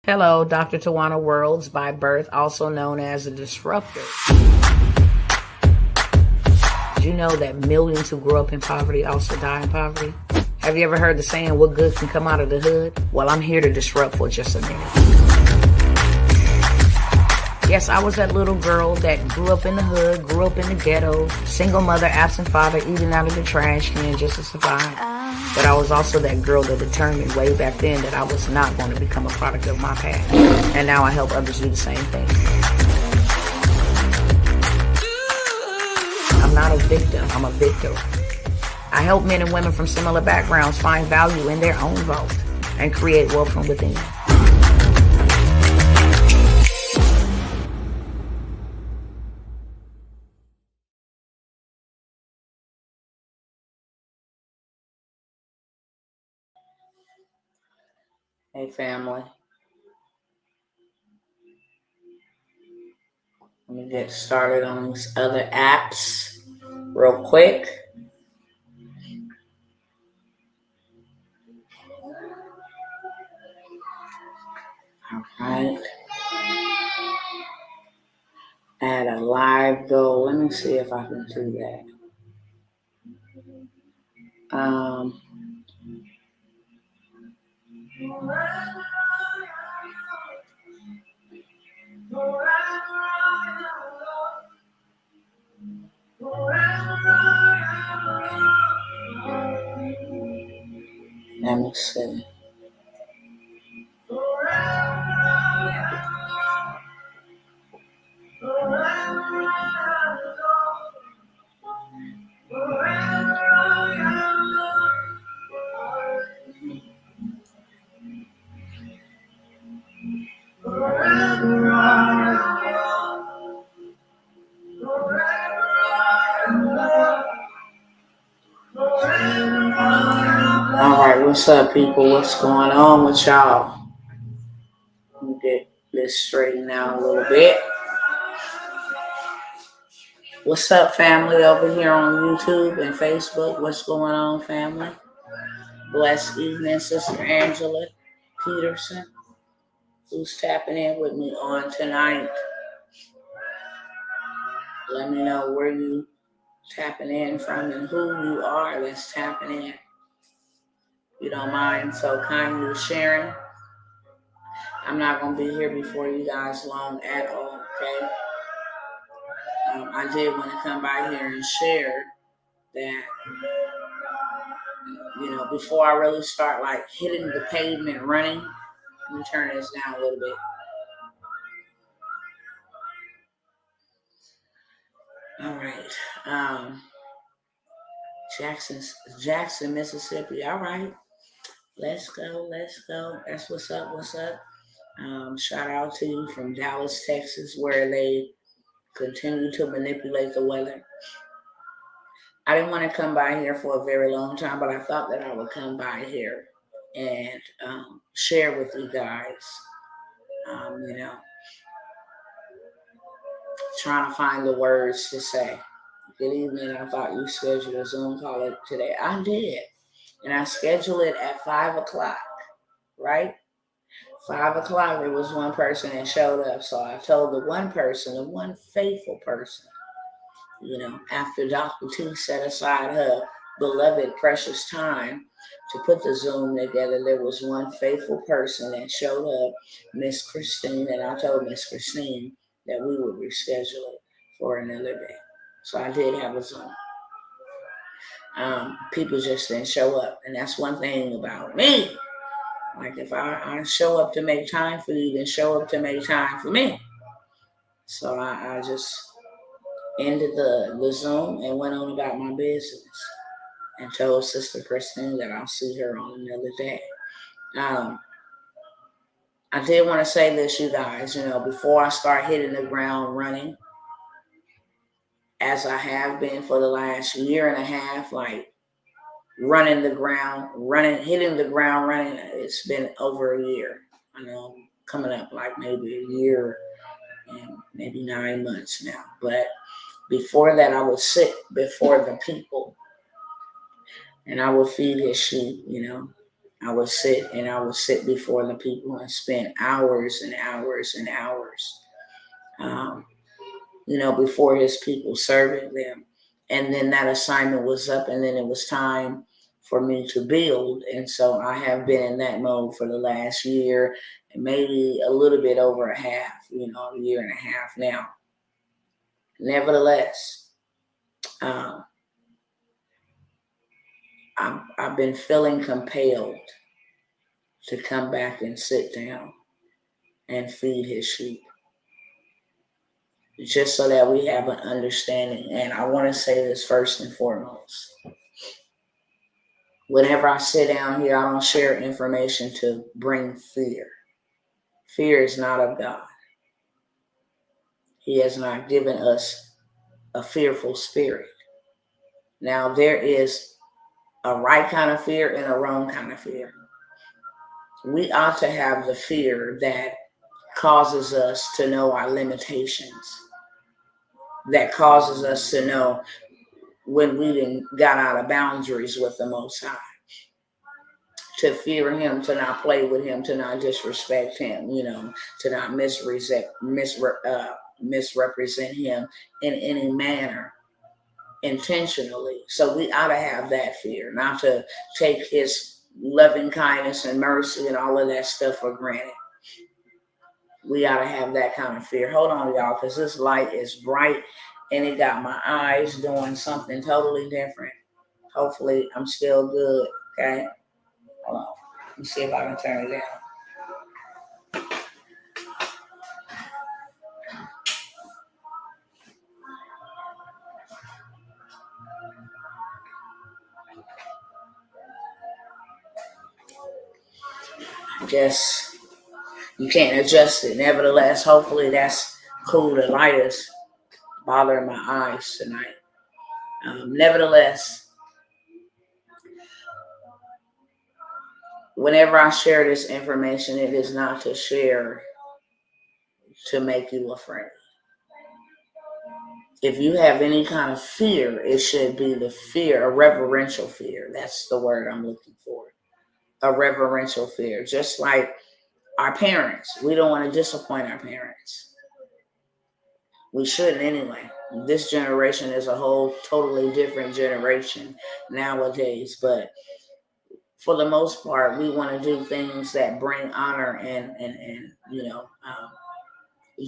Hello, Dr. Tawana Worlds by birth, also known as a disruptor. Did you know that millions who grew up in poverty also die in poverty? Have you ever heard the saying, what good can come out of the hood? Well, I'm here to disrupt for just a minute. Yes, I was that little girl that grew up in the hood, grew up in the ghetto, single mother, absent father, eating out of the trash can just to survive. But I was also that girl that determined way back then that I was not going to become a product of my past. And now I help others do the same thing. I'm not a victim, I'm a victor. I help men and women from similar backgrounds find value in their own vault and create wealth from within. Hey family, let me get started on these other apps real quick. All right. Add a live goal. Let me see if I can do that. Let me see. Alright, what's up people? What's going on with y'all? Let me get this straightened out a little bit. What's up family over here on YouTube and Facebook? What's going on family? Blessed evening, Sister Angela Peterson, who's tapping in with me on tonight. Let me know where you tapping in from and who you are that's tapping in. If you don't mind so kindly sharing. I'm not going to be here before you guys long at all, okay? I did want to come by here and share that, before I really start like hitting the pavement running. Let me turn this down a little bit. All right. Jackson, Mississippi. All right. Let's go. That's what's up. Shout out to you from Dallas, Texas, where they continue to manipulate the weather. I didn't want to come by here for a very long time, but I thought that I would come by here and share with you guys, trying to find the words to say. Good evening. I thought you scheduled a Zoom call today. I did. And I scheduled it at 5 o'clock, right? 5 o'clock, there was one person that showed up. So I told the one faithful person, after Dr. T set aside her beloved precious time to put the Zoom together, there was one faithful person that showed up, Miss Christine, and I told Miss Christine that we would reschedule it for another day. So I did have a Zoom. People just didn't show up. And that's one thing about me. Like if I show up to make time for you, then show up to make time for me. So I just ended the Zoom and went on about my business and told Sister Christine that I'll see her on another day. I did want to say this, you guys, before I start hitting the ground running, as I have been for the last year and a half, like hitting the ground running, it's been over a year. I know coming up like maybe a year and maybe 9 months now. But before that, I would sit before the people and I would feed his sheep, I would sit before the people and spend hours and hours and hours, um, before his people, serving them. And then that assignment was up, and then it was time for me to build. And so I have been in that mode for the last year, and maybe a little bit over a half, a year and a half now. Nevertheless, um, I've been feeling compelled to come back and sit down and feed his sheep, just so that we have an understanding. And I want to say this first and foremost. Whenever I sit down here, I don't share information to bring fear. Fear is not of God. He has not given us a fearful spirit. Now, there is a right kind of fear and a wrong kind of fear. We ought to have the fear that causes us to know our limitations, that causes us to know when we got out of boundaries with the Most High, to fear him, to not play with him, to not disrespect him, to not misrepresent him in any manner intentionally. So we ought to have that fear, not to take his loving kindness and mercy and all of that stuff for granted. We ought to have that kind of fear. Hold on, y'all, because this light is bright and it got my eyes doing something totally different. Hopefully I'm still good. Okay, hold on. Let me see if I can turn it down. Guess you can't adjust it. Nevertheless, hopefully that's cool. The light is bothering my eyes tonight. Nevertheless, whenever I share this information, it is not to share to make you afraid. If you have any kind of fear, it should be the fear, a reverential fear. That's the word I'm looking for. A reverential fear. Just like our parents. We don't want to disappoint our parents. We shouldn't anyway. This generation is a whole totally different generation nowadays. But for the most part, we want to do things that bring honor and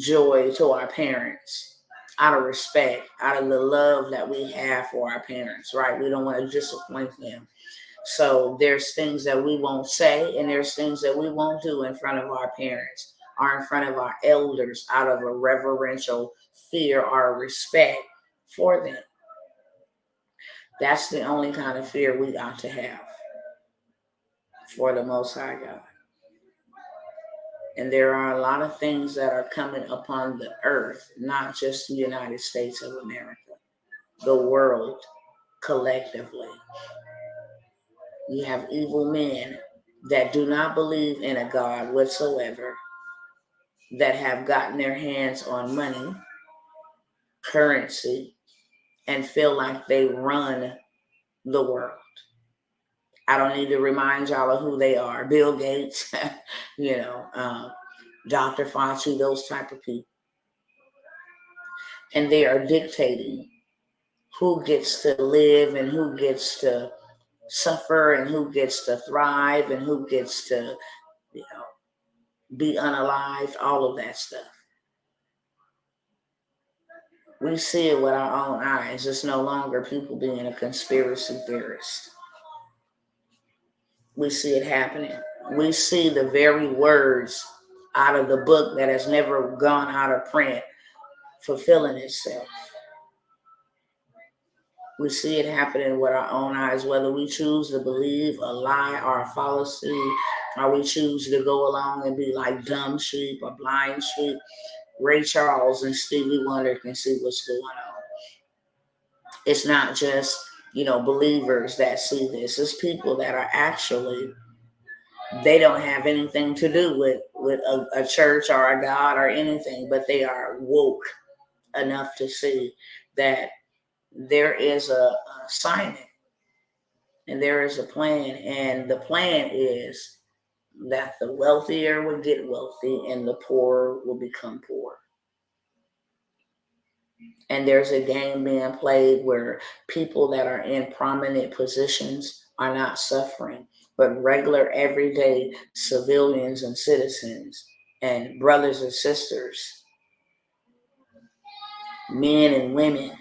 joy to our parents, out of respect, out of the love that we have for our parents, right? We don't want to disappoint them. So there's things that we won't say, and there's things that we won't do in front of our parents or in front of our elders out of a reverential fear or respect for them. That's the only kind of fear we ought to have for the Most High God. And there are a lot of things that are coming upon the earth, not just the United States of America, the world collectively. You have evil men that do not believe in a God whatsoever, that have gotten their hands on money, currency, and feel like they run the world. I don't need to remind y'all of who they are. Bill Gates, Dr. Fauci, those type of people. And they are dictating who gets to live and who gets to suffer and who gets to thrive and who gets to, be unalived, all of that stuff. We see it with our own eyes. It's no longer people being a conspiracy theorist. We see it happening. We see the very words out of the book that has never gone out of print fulfilling itself. We see it happening with our own eyes, whether we choose to believe a lie or a fallacy, or we choose to go along and be like dumb sheep or blind sheep. Ray Charles and Stevie Wonder can see what's going on. It's not just, believers that see this. It's people that are actually, they don't have anything to do with a church or a God or anything, but they are woke enough to see that there is a assignment And there is a plan, and the plan is that the wealthier will get wealthy and the poor will become poor. And there's a game being played where people that are in prominent positions are not suffering, but regular, everyday civilians and citizens and brothers and sisters, men and women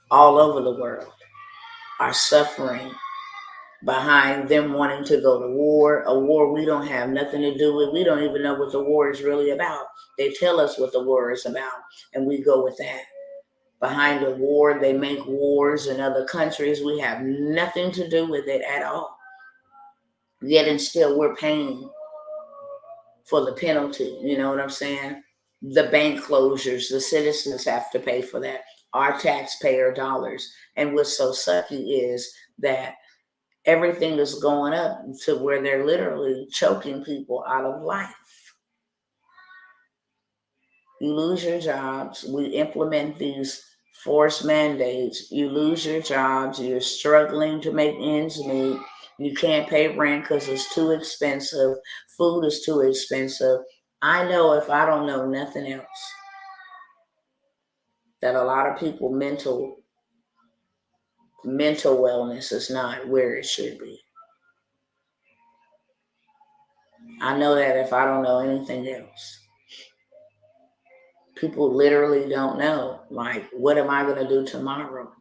all over the world are suffering behind them wanting to go to war, a war we don't have nothing to do with. We don't even know what the war is really about. They tell us what the war is about, and we go with that. Behind the war, they make wars in other countries. We have nothing to do with it at all. Yet and still, we're paying for the penalty. You know what I'm saying? The bank closures, the citizens have to pay for that. Our taxpayer dollars. And what's so sucky is that everything is going up to where they're literally choking people out of life. You lose your jobs. We implement these forced mandates. You lose your jobs. You're struggling to make ends meet. You can't pay rent because it's too expensive. Food is too expensive. I know, if I don't know nothing else, that a lot of people mental wellness is not where it should be. I know that if I don't know anything else. People literally don't know, like, what am I going to do tomorrow?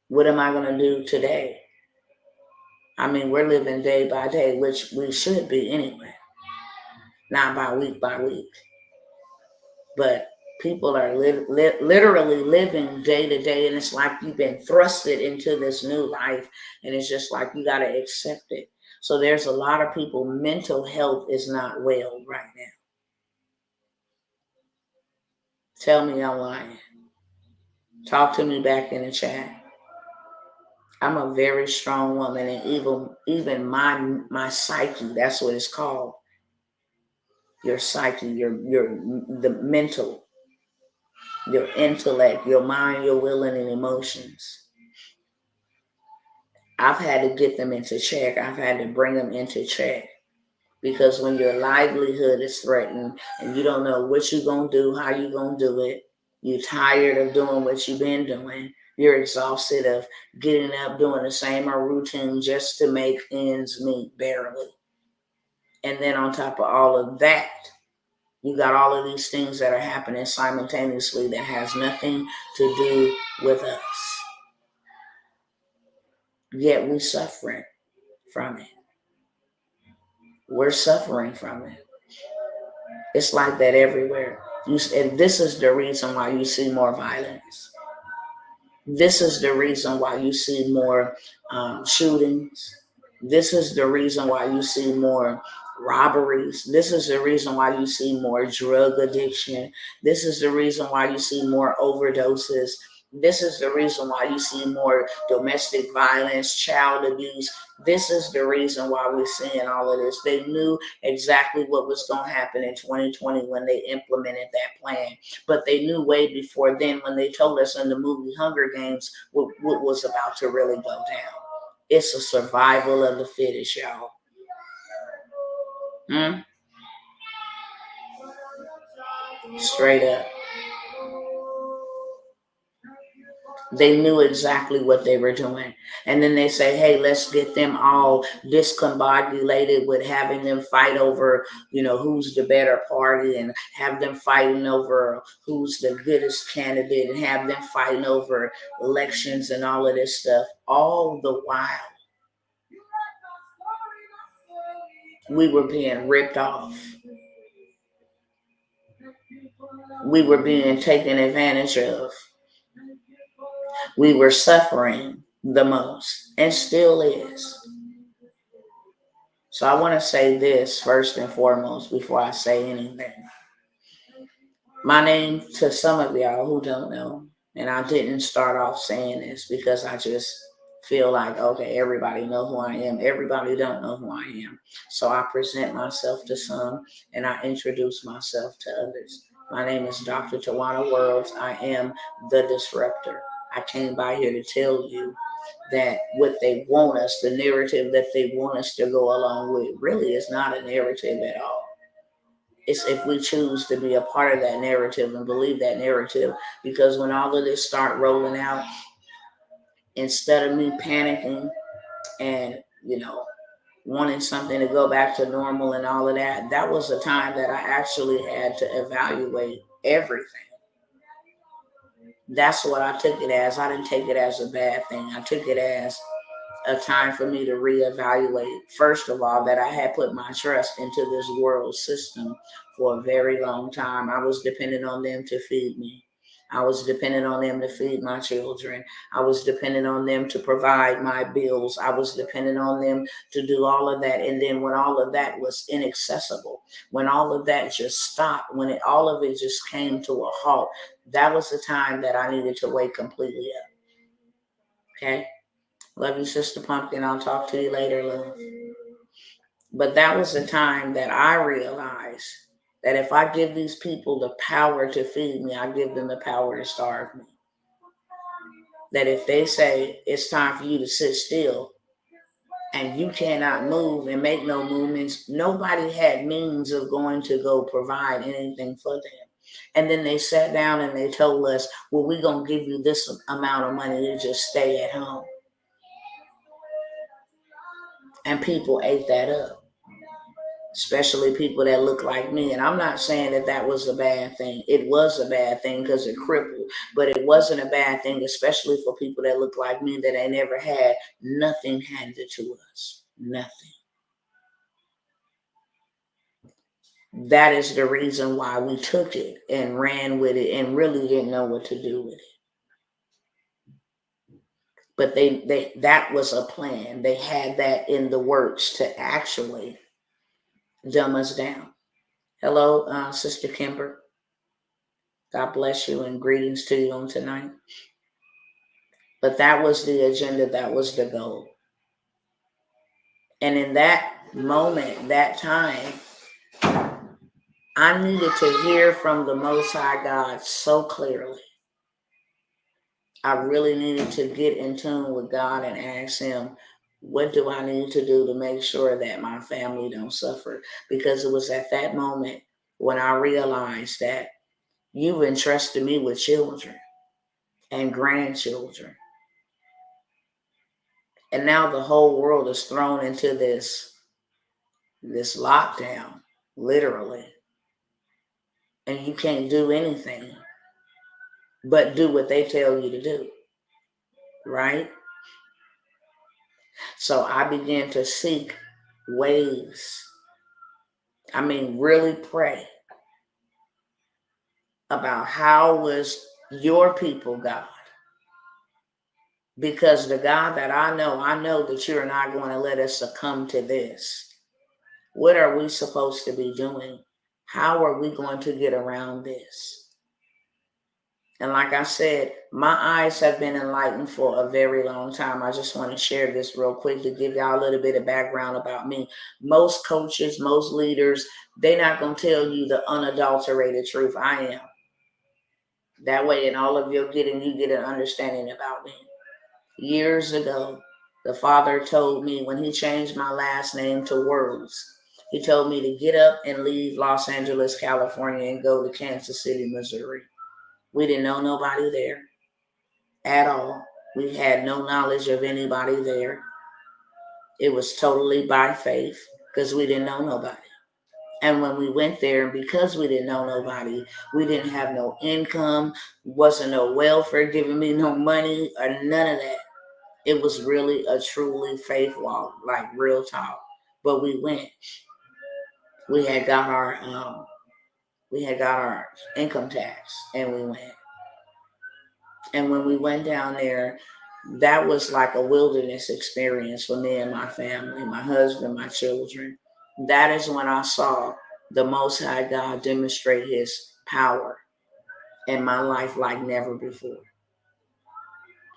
What am I going to do today? I mean, we're living day by day, which we should be anyway, not by week. But people are literally living day to day, and it's like you've been thrusted into this new life, and it's just like you got to accept it. So there's a lot of people, mental health is not well right now. Tell me I'm lying. Talk to me back in the chat. I'm a very strong woman, and even my psyche, that's what it's called. Your psyche, the mental, your intellect, your mind, your will, and emotions. I've had to get them into check. I've had to bring them into check. Because when your livelihood is threatened and you don't know what you're going to do, how you're going to do it, you're tired of doing what you've been doing, you're exhausted of getting up, doing the same routine just to make ends meet barely. And then on top of all of that, you got all of these things that are happening simultaneously that has nothing to do with us. Yet we're suffering from it. We're suffering from it. It's like that everywhere. And this is the reason why you see more violence. This is the reason why you see more shootings. This is the reason why you see more robberies. This is the reason why you see more drug addiction. This is the reason why you see more overdoses. This is the reason why you see more domestic violence, child abuse. This is the reason why we're seeing all of this. They knew exactly what was going to happen in 2020 when they implemented that plan. But they knew way before then when they told us in the movie Hunger Games what was about to really go down. It's a survival of the fittest, y'all. Straight up. They knew exactly what they were doing. And then they say, hey, let's get them all discombobulated with having them fight over, who's the better party, and have them fighting over who's the goodest candidate, and have them fighting over elections and all of this stuff. All the while, we were being ripped off. We were being taken advantage of. We were suffering the most, and still is. So I want to say this first and foremost before I say anything. My name, to some of y'all who don't know, and I didn't start off saying this because I just feel like, okay, everybody know who I am. Everybody don't know who I am. So I present myself to some, and I introduce myself to others. My name is Dr. Tawana Worlds. I am the disruptor. I came by here to tell you that what they want us, the narrative that they want us to go along with, really is not a narrative at all. It's if we choose to be a part of that narrative and believe that narrative. Because when all of this start rolling out, instead of me panicking and, wanting something to go back to normal and all of that, that was a time that I actually had to evaluate everything. That's what I took it as. I didn't take it as a bad thing. I took it as a time for me to reevaluate, first of all, that I had put my trust into this world system for a very long time. I was dependent on them to feed me. I was dependent on them to feed my children. I was dependent on them to provide my bills. I was dependent on them to do all of that. And then when all of that was inaccessible, when all of that just stopped, when all of it just came to a halt, that was the time that I needed to wake completely up. Okay? Love you, Sister Pumpkin. I'll talk to you later, love. But that was the time that I realized that if I give these people the power to feed me, I give them the power to starve me. That if they say it's time for you to sit still and you cannot move and make no movements, nobody had means of going to go provide anything for them. And then they sat down and they told us, well, we're going to give you this amount of money to just stay at home. And people ate that up. Especially people that look like me. And I'm not saying that that was a bad thing. It was a bad thing because it crippled, but it wasn't a bad thing, especially for people that look like me, that they never had nothing handed to us. Nothing. That is the reason why we took it and ran with it and really didn't know what to do with it. But that was a plan. They had that in the works to actually dumb us down. Hello, Sister Kimber. God bless you and greetings to you on tonight. But that was the agenda. That was the goal. And in that moment, that time, I needed to hear from the Most High God so clearly. I really needed to get in tune with God and ask him, what do I need to do to make sure that my family don't suffer? Because it was at that moment when I realized that you've entrusted me with children and grandchildren. And now the whole world is thrown into this lockdown, literally. And you can't do anything but do what they tell you to do, right? So I began to seek ways. Really pray about how was your people, God? Because the God that I know that you're not going to let us succumb to this. What are we supposed to be doing? How are we going to get around this? And like I said, my eyes have been enlightened for a very long time. I just want to share this real quick to give y'all a little bit of background about me. Most coaches, most leaders, they're not going to tell you the unadulterated truth. I am. That way, in all of you get an understanding about me. Years ago, the Father told me when he changed my last name to Words, he told me to get up and leave Los Angeles, California, and go to Kansas City, Missouri. We didn't know nobody there at all. We had no knowledge of anybody there. It was totally by faith because we didn't know nobody. And when we went there, because we didn't know nobody, we didn't have no income, wasn't no welfare giving me no money or none of that. It was really a truly faith walk, like real talk. But we went. We had got our income tax, and we went. And when we went down there, that was like a wilderness experience for me and my family, my husband, my children. That is when I saw the Most High God demonstrate his power in my life like never before.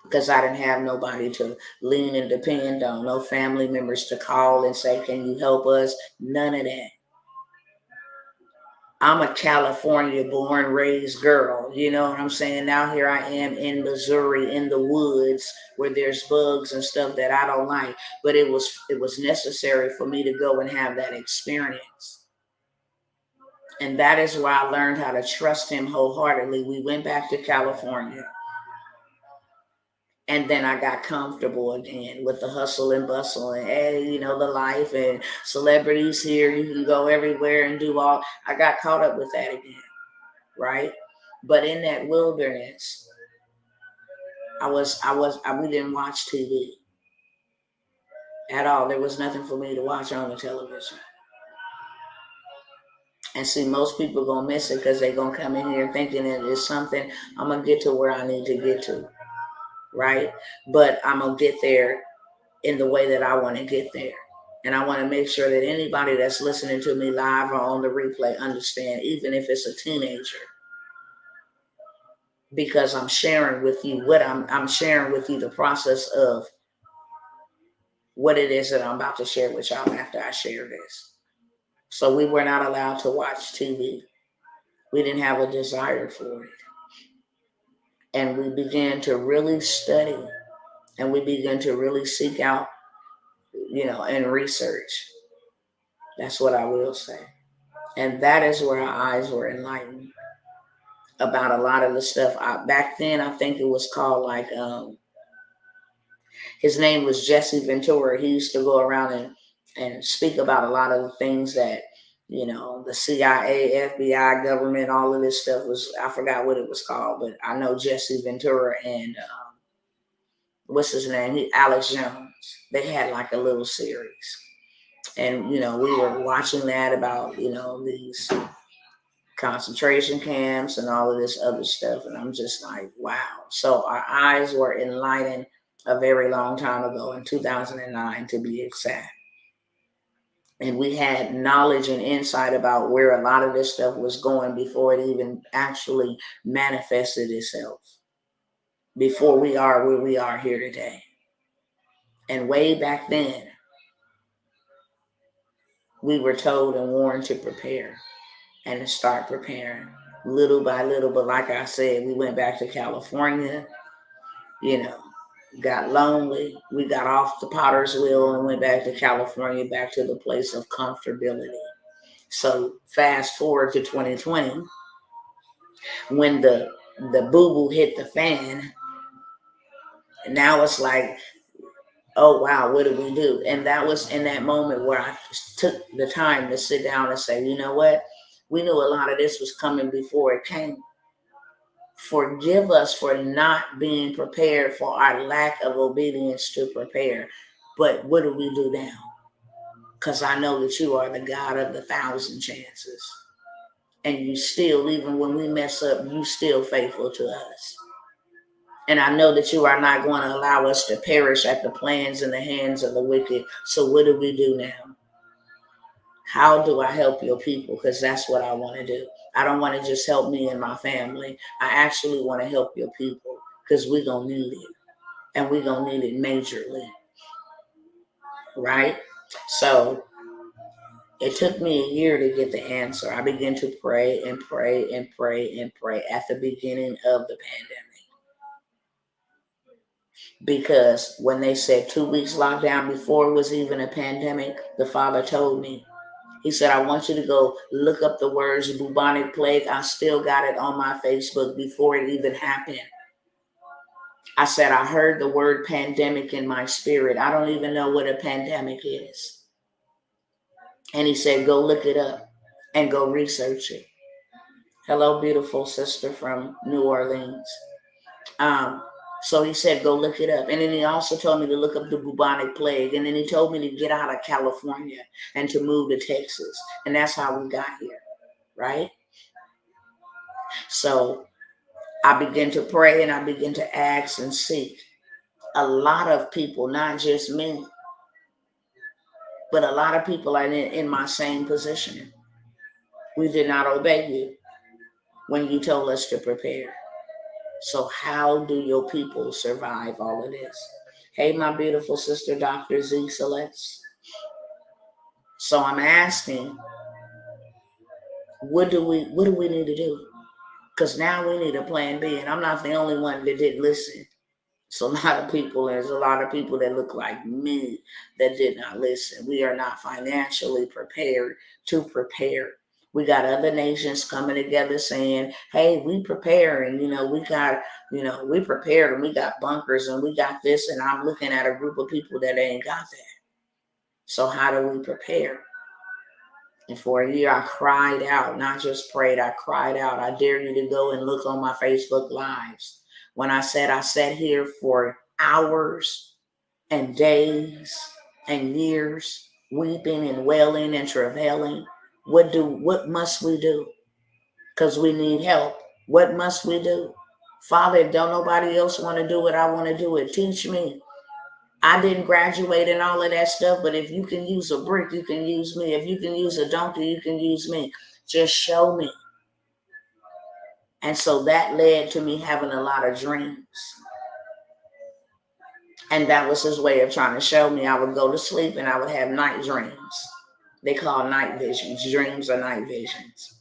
Because I didn't have nobody to lean and depend on, no family members to call and say, can you help us? None of that. I'm a California born, raised girl. You know what I'm saying? Now here I am in Missouri in the woods where there's bugs and stuff that I don't like. But it was necessary for me to go and have that experience. And that is why I learned how to trust him wholeheartedly. We went back to California. And then I got comfortable again with the hustle and bustle and, hey, the life and celebrities here. You can go everywhere and do all. I got caught up with that again, right? But in that wilderness, we didn't watch TV at all. There was nothing for me to watch on the television. And see, most people gonna miss it because they gonna come in here thinking that it's something I'm gonna get to where I need to get to, right? But I'm gonna get there in the way that I want to get there. And I want to make sure that anybody that's listening to me live or on the replay understand, even if it's a teenager, because I'm sharing with you what I'm sharing with you the process of what it is that I'm about to share with y'all after I share this. So we were not allowed to watch TV. We didn't have a desire for it. And we began to really study and we began to really seek out, and research. That's what I will say. And that is where our eyes were enlightened about a lot of the stuff. Back then, I think it was called his name was Jesse Ventura. He used to go around and speak about a lot of the things that, the CIA, FBI, government, all of this stuff was, I forgot what it was called, but I know Jesse Ventura and what's his name? Alex Jones. They had like a little series. And, we were watching that about, these concentration camps and all of this other stuff. And I'm just like, wow. So our eyes were enlightened a very long time ago, in 2009 to be exact. And we had knowledge and insight about where a lot of this stuff was going before it even actually manifested itself, before we are where we are here today. And way back then, we were told and warned to prepare and to start preparing little by little. But like I said, we went back to California, got lonely. We got off the potter's wheel and went back to California, back to the place of comfortability. So fast forward to 2020, when the boo-boo hit the fan, and now it's like, oh wow, what did we do? And that was in that moment where I took the time to sit down and say, you know what? We knew a lot of this was coming before it came. Forgive us for not being prepared, for our lack of obedience to prepare. But what do we do now? Because I know that you are the God of the 1,000 chances. And you still, even when we mess up, you still faithful to us. And I know that you are not going to allow us to perish at the plans and the hands of the wicked. So what do we do now? How do I help your people? Because that's what I want to do. I don't want to just help me and my family. I actually want to help your people, because we're going to need it. And we're going to need it majorly. Right? So it took me a year to get the answer. I began to pray and pray and pray and pray at the beginning of the pandemic. Because when they said 2 weeks lockdown before it was even a pandemic, the Father told me, he said, I want you to go look up the words bubonic plague. I still got it on my Facebook before it even happened. I said, I heard the word pandemic in my spirit. I don't even know what a pandemic is. And he said, go look it up and go research it. Hello, beautiful sister from New Orleans. So he said, go look it up. And then he also told me to look up the bubonic plague. And then he told me to get out of California and to move to Texas. And that's how we got here, right? So I began to pray and I began to ask and seek. A lot of people, not just me, but a lot of people are in my same position. We did not obey you when you told us to prepare. So how do your people survive all of this? Hey, my beautiful sister, Dr. Z Celeste. So I'm asking, What do we need to do? Because now we need a plan B, and I'm not the only one that didn't listen. It's a lot of people. There's a lot of people that look like me that did not listen. We are not financially prepared to prepare. We got other nations coming together saying, hey, we preparing, we got, we prepared and we got bunkers and we got this. And I'm looking at a group of people that ain't got that. So how do we prepare? And for a year, I cried out, not just prayed, I cried out. I dare you to go and look on my Facebook Lives. When I said I sat here for hours and days and years, weeping and wailing and travailing, what must we do? Because we need help. What must we do? Father, if don't nobody else want to do it, I want to do it. Teach me. I didn't graduate and all of that stuff, but if you can use a brick, you can use me. If you can use a donkey, you can use me. Just show me. And so that led to me having a lot of dreams. And that was his way of trying to show me. I would go to sleep and I would have night dreams. They call night visions. Dreams are night visions.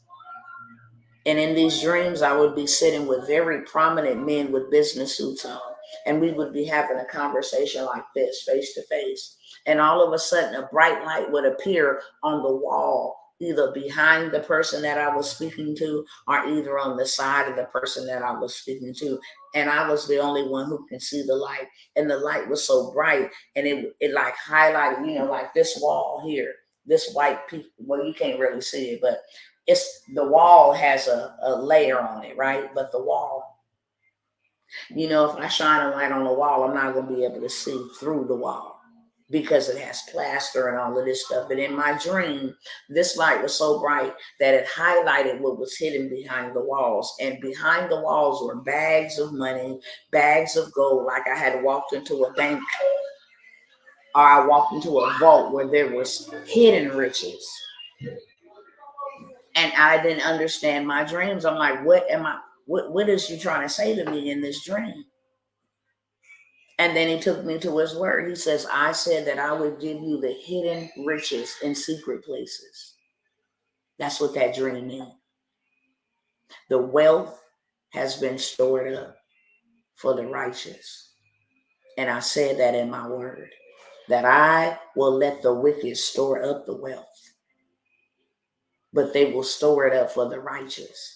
And in these dreams, I would be sitting with very prominent men with business suits on. And we would be having a conversation like this, face to face. And all of a sudden, a bright light would appear on the wall, either behind the person that I was speaking to or either on the side of the person that I was speaking to. And I was the only one who can see the light. And the light was so bright and it like highlighted, like this wall here, this white piece. Well, you can't really see it, but it's the wall has a layer on it, right? But the wall, if I shine a light on the wall, I'm not going to be able to see through the wall because it has plaster and all of this stuff. But in my dream, this light was so bright that it highlighted what was hidden behind the walls. And behind the walls were bags of money, bags of gold, like I had walked into a bank or I walked into a vault where there was hidden riches. And I didn't understand my dreams. I'm like, what is you trying to say to me in this dream? And then he took me to his word. He says, I said that I would give you the hidden riches in secret places. That's what that dream means. The wealth has been stored up for the righteous. And I said that in my word, that I will let the wicked store up the wealth, but they will store it up for the righteous.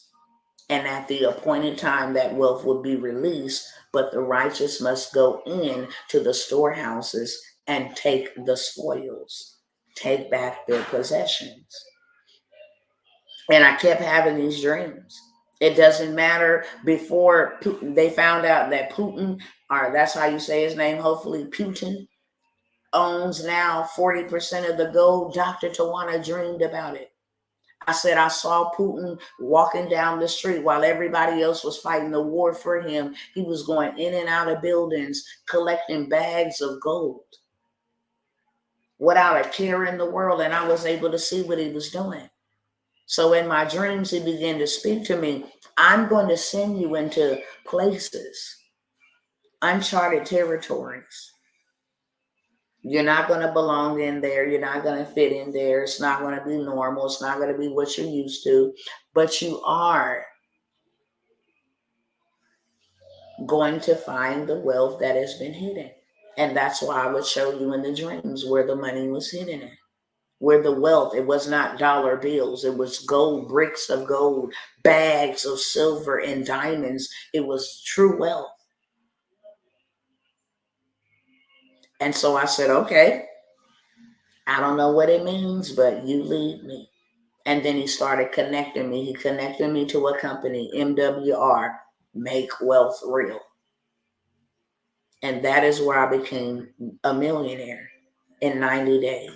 And at the appointed time, that wealth will be released, but the righteous must go in to the storehouses and take the spoils, take back their possessions. And I kept having these dreams. It doesn't matter. Before they found out that Putin, or that's how you say his name, hopefully Putin, owns now 40% of the gold, Dr. Tawana dreamed about it. I said, I saw Putin walking down the street while everybody else was fighting the war for him. He was going in and out of buildings, collecting bags of gold without a care in the world. And I was able to see what he was doing. So in my dreams, he began to speak to me. I'm going to send you into places, uncharted territories. You're not going to belong in there. You're not going to fit in there. It's not going to be normal. It's not going to be what you're used to. But you are going to find the wealth that has been hidden. And that's why I would show you in the dreams where the money was hidden in. Where the wealth, it was not dollar bills. It was gold, bricks of gold, bags of silver and diamonds. It was true wealth. And so I said, okay, I don't know what it means, but you lead me. And then he started connecting me. He connected me to a company, MWR, Make Wealth Real. And that is where I became a millionaire in 90 days,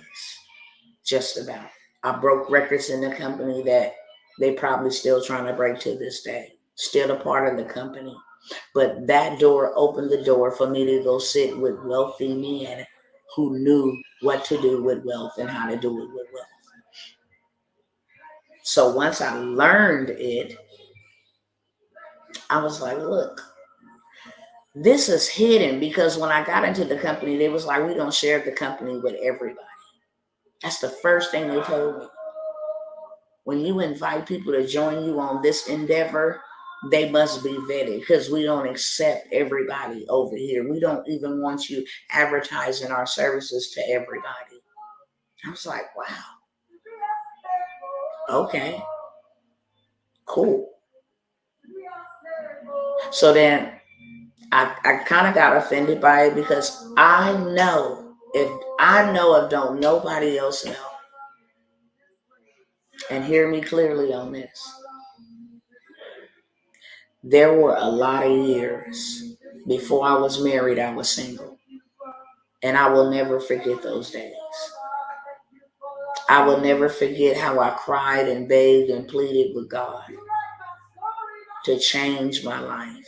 just about. I broke records in the company that they probably still trying to break to this day. Still a part of the company. But that door opened the door for me to go sit with wealthy men who knew what to do with wealth and how to do it with wealth. So once I learned it, I was like, look, this is hidden, because when I got into the company, they was like, we don't share the company with everybody. That's the first thing they told me. when you invite people to join you on this endeavor, they must be vetted because we don't accept everybody over here. We don't even want you advertising our services to everybody. I was like, wow, okay, cool. So then I kind of got offended by it because I know if don't nobody else know, and hear me clearly on this, there were a lot of years before I was married, I was single. And I will never forget those days. I will never forget how I cried and begged and pleaded with God to change my life.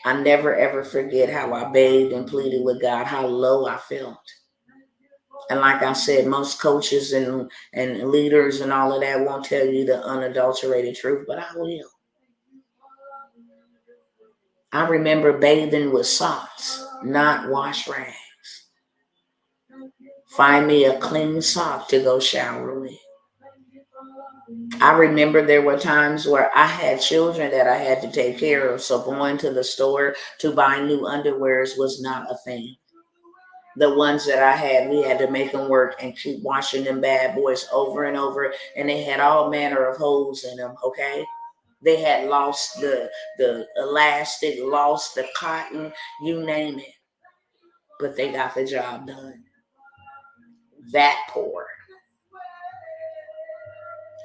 I never ever forget how I begged and pleaded with God, how low I felt. And like I said, most coaches and leaders and all of that won't tell you the unadulterated truth, but I will. I remember bathing with socks, not wash rags. Find me a clean sock to go shower with. I remember there were times where I had children that I had to take care of, so going to the store to buy new underwears was not a thing. The ones that I had, we had to make them work and keep washing them bad boys over and over, and they had all manner of holes in them, okay? They had lost the elastic, lost the cotton, you name it. But they got the job done. That poor.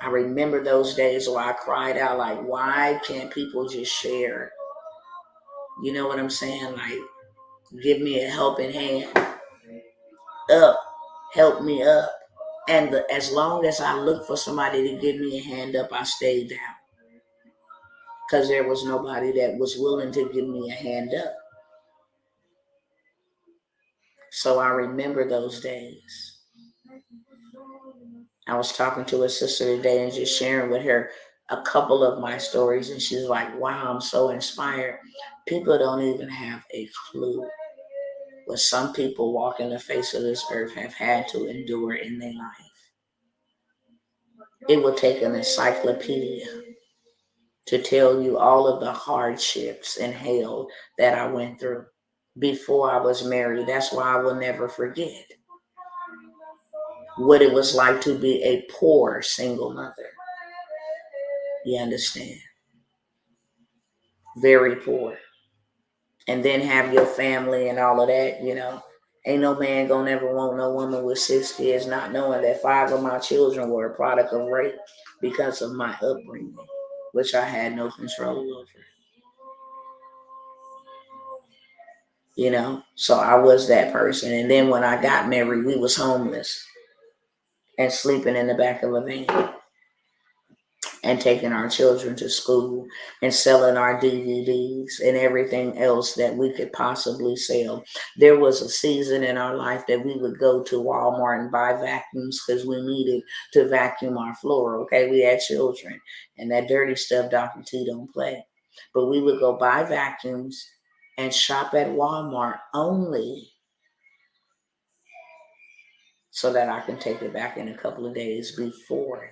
I remember those days where I cried out like, why can't people just share? You know what I'm saying? Like, give me a helping hand. Up. Help me up. And as long as I looked for somebody to give me a hand up, I stayed down. Because there was nobody that was willing to give me a hand up. So I remember those days. I was talking to a sister today and just sharing with her a couple of my stories. And she's like, wow, I'm so inspired. People don't even have a clue what some people walking the face of this earth have had to endure in their life. It would take an encyclopedia to tell you all of the hardships and hell that I went through before I was married. That's why I will never forget what it was like to be a poor single mother. You understand? Very poor. And then have your family and all of that, you know. Ain't no man gonna ever want no woman with 6 kids not knowing that 5 of my children were a product of rape because of my upbringing, which I had no control over. You know, so I was that person. And then when I got married, we was homeless and sleeping in the back of a van and taking our children to school and selling our DVDs and everything else that we could possibly sell. There was a season in our life that we would go to Walmart and buy vacuums because we needed to vacuum our floor. Okay, we had children and that dirty stuff Dr. T don't play. But we would go buy vacuums and shop at Walmart only so that I can take it back in a couple of days before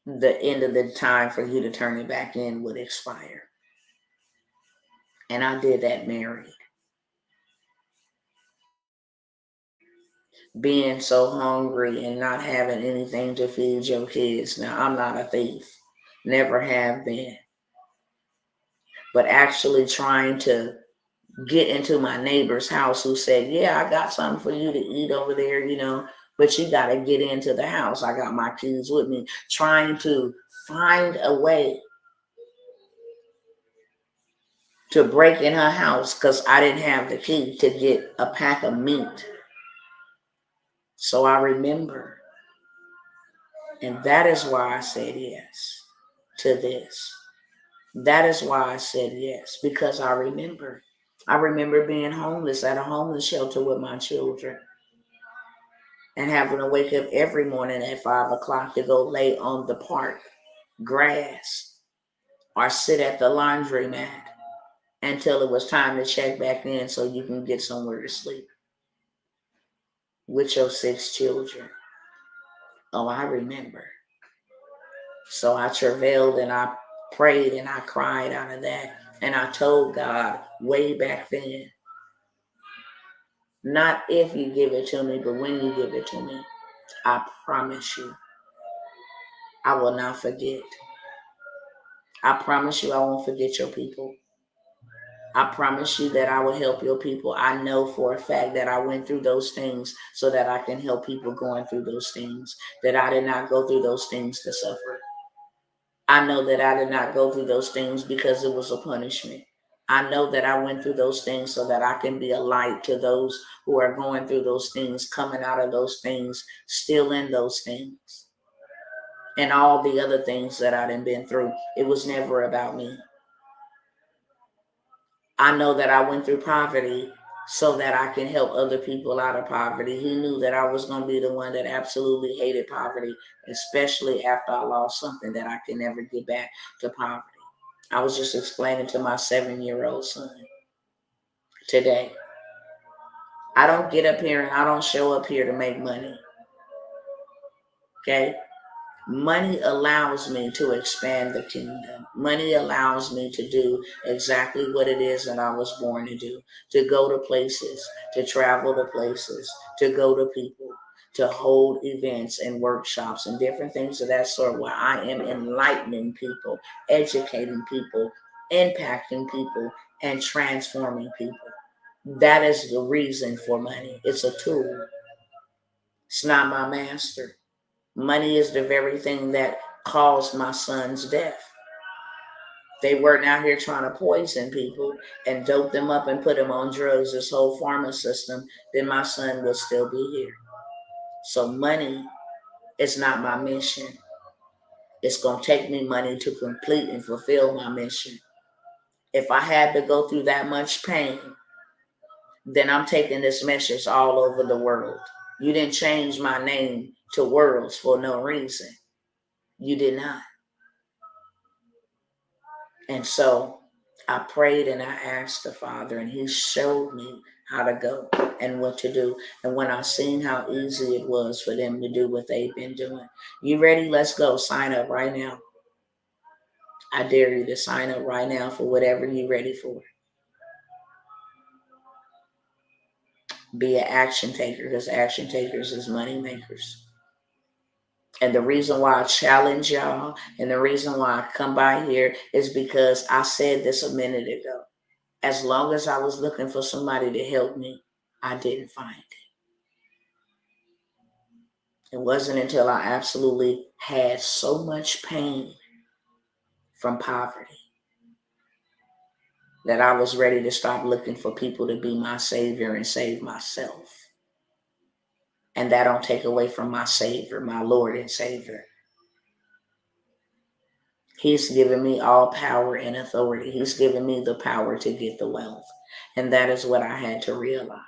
the end of the time for you to turn it back in would expire. And I did that married. Being so hungry and not having anything to feed your kids. Now, I'm not a thief. Never have been. But actually trying to get into my neighbor's house who said, yeah, I got something for you to eat over there, you know, but you got to get into the house. I got my keys with me. Trying to find a way to break in her house because I didn't have the key to get a pack of meat. So I remember. And that is why I said yes to this. That is why I said yes, because I remember. I remember being homeless at a homeless shelter with my children and having to wake up every morning at 5 o'clock to go lay on the park grass or sit at the laundromat until it was time to check back in so you can get somewhere to sleep with your 6 children. Oh, I remember. So I travailed and I prayed and I cried out of that. And I told God way back then, not if you give it to me, but when you give it to me, I promise you, I will not forget. I promise you, I won't forget your people. I promise you that I will help your people. I know for a fact that I went through those things so that I can help people going through those things, that I did not go through those things to suffer. I know that I did not go through those things because it was a punishment. I know that I went through those things so that I can be a light to those who are going through those things, coming out of those things, still in those things, and all the other things that I done been through. It was never about me. I know that I went through poverty so that I can help other people out of poverty. He knew that I was going to be the one that absolutely hated poverty, especially after I lost something that I can never get back to poverty. I was just explaining to my 7-year-old son today. I don't get up here and I don't show up here to make money. Okay? Money allows me to expand the kingdom. Money allows me to do exactly what it is that I was born to do. To go to places, to travel to places, to go to people, to hold events and workshops and different things of that sort where I am enlightening people, educating people, impacting people, and transforming people. That is the reason for money. It's a tool. It's not my master. Money is the very thing that caused my son's death. They weren't out here trying to poison people and dope them up and put them on drugs, this whole pharma system, then my son would still be here. So money is not my mission. It's going to take me money to complete and fulfill my mission. If I had to go through that much pain, then I'm taking this message all over the world. You didn't change my name to Worlds for no reason. You did not. And so I prayed and I asked the Father, and He showed me how to go and what to do. And when I seen how easy it was for them to do what they've been doing, you ready? Let's go. Sign up right now. I dare you to sign up right now for whatever you're ready for. Be an action taker, because action takers is money makers. And the reason why I challenge y'all and the reason why I come by here is because I said this a minute ago. As long as I was looking for somebody to help me, I didn't find it. It wasn't until I absolutely had so much pain from poverty that I was ready to stop looking for people to be my savior and save myself. And that don't take away from my Savior, my Lord and Savior. He's given me all power and authority. He's given me the power to get the wealth. And that is what I had to realize.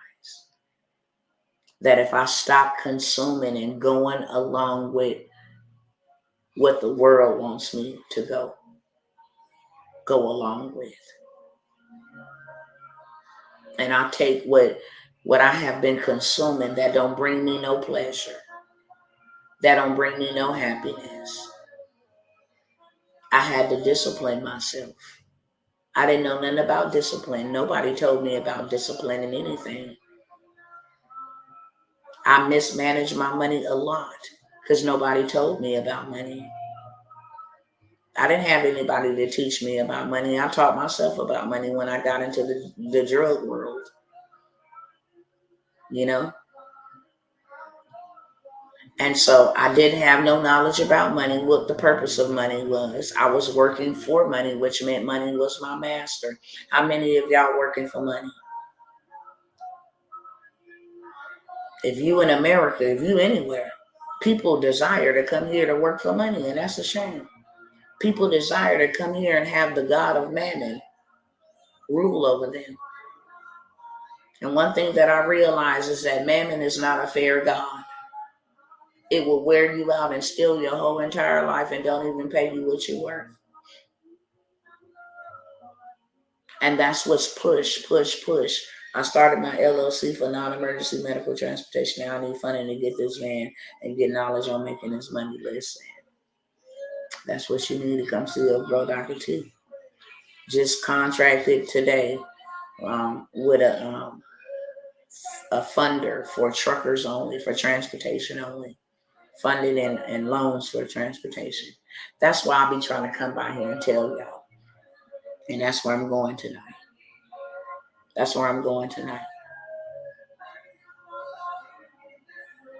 That if I stop consuming and going along with what the world wants me to go along with. And I take what I have been consuming that don't bring me no pleasure, that don't bring me no happiness. I had to discipline myself. I didn't know nothing about discipline. Nobody told me about discipline in anything. I mismanaged my money a lot because nobody told me about money. I didn't have anybody to teach me about money. I taught myself about money when I got into the drug world. You know? And so I didn't have no knowledge about money, what the purpose of money was. I was working for money, which meant money was my master. How many of y'all working for money? If you in America, if you anywhere, people desire to come here to work for money, and that's a shame. People desire to come here and have the God of Mammon rule over them. And one thing that I realize is that Mammon is not a fair God. It will wear you out and steal your whole entire life and don't even pay you what you're worth. And that's what's push I started my LLC for non-emergency medical transportation. Now I need funding to get this van and get knowledge on making this money. Listen, that's what you need to come see your bro, Dr. T. Just contracted today with a funder for truckers only, for transportation only, funding and loans for transportation. That's why I'll be trying to come by here and tell y'all. And that's where I'm going tonight. That's where I'm going tonight.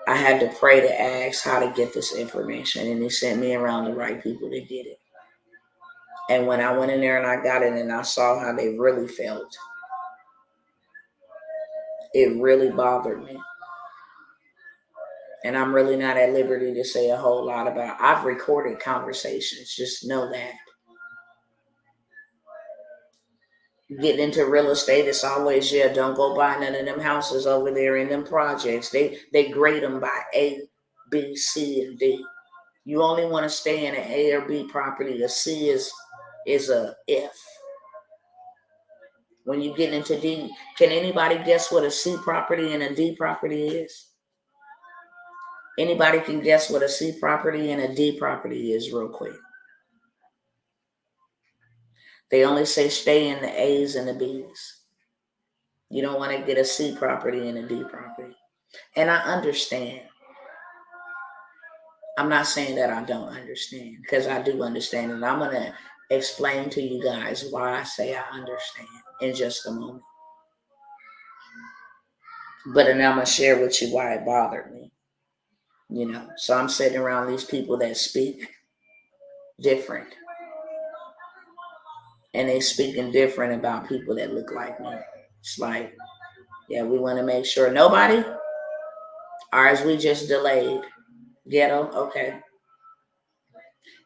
I had to pray to ask how to get this information, and he sent me around the right people to get it. And when I went in there and I got it and I saw how they really felt, it really bothered me. And I'm really not at liberty to say a whole lot about it. I've recorded conversations, just know that. Getting into real estate, it's always, don't go buy none of them houses over there in them projects. They grade them by A, B, C, and D. You only want to stay in an A or B property. A C is a F. When you get into D, can anybody guess what a C property and a D property is? Anybody can guess what a C property and a D property is real quick. They only say stay in the A's and the B's. You don't want to get a C property and a D property. And I understand. I'm not saying that I don't understand, because I do understand. And I'm going to explain to you guys why I say I understand in just a moment. But then I'm going to share with you why it bothered me. So I'm sitting around these people that speak different. And they speaking different about people that look like me. It's like, yeah, we want to make sure nobody. Ours, we just delayed. Ghetto, okay.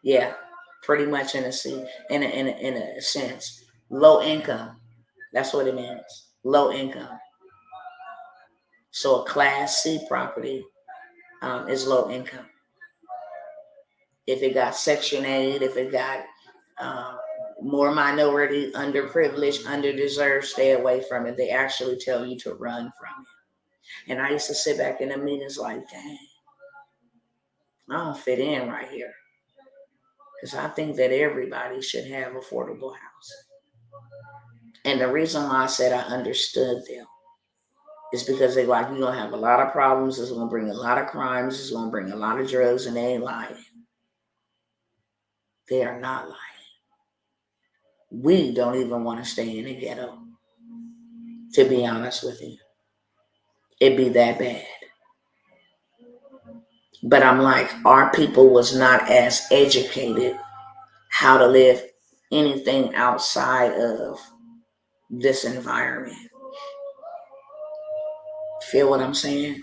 Yeah, pretty much in a sense. Low income. That's what it means. Low income. So a Class C property is low income. If it got Section 8, if it got more minority, underprivileged, underdeserved, stay away from it. They actually tell you to run from it. And I used to sit back in the meetings like, dang, I don't fit in right here. Because I think that everybody should have affordable housing. And the reason why I said I understood them is because they like, you're going to have a lot of problems. It's going to bring a lot of crimes. It's going to bring a lot of drugs, and they ain't lying. They are not lying. We don't even want to stay in the ghetto, to be honest with you. It'd be that bad. But I'm like, our people was not as educated how to live anything outside of this environment. Feel what I'm saying?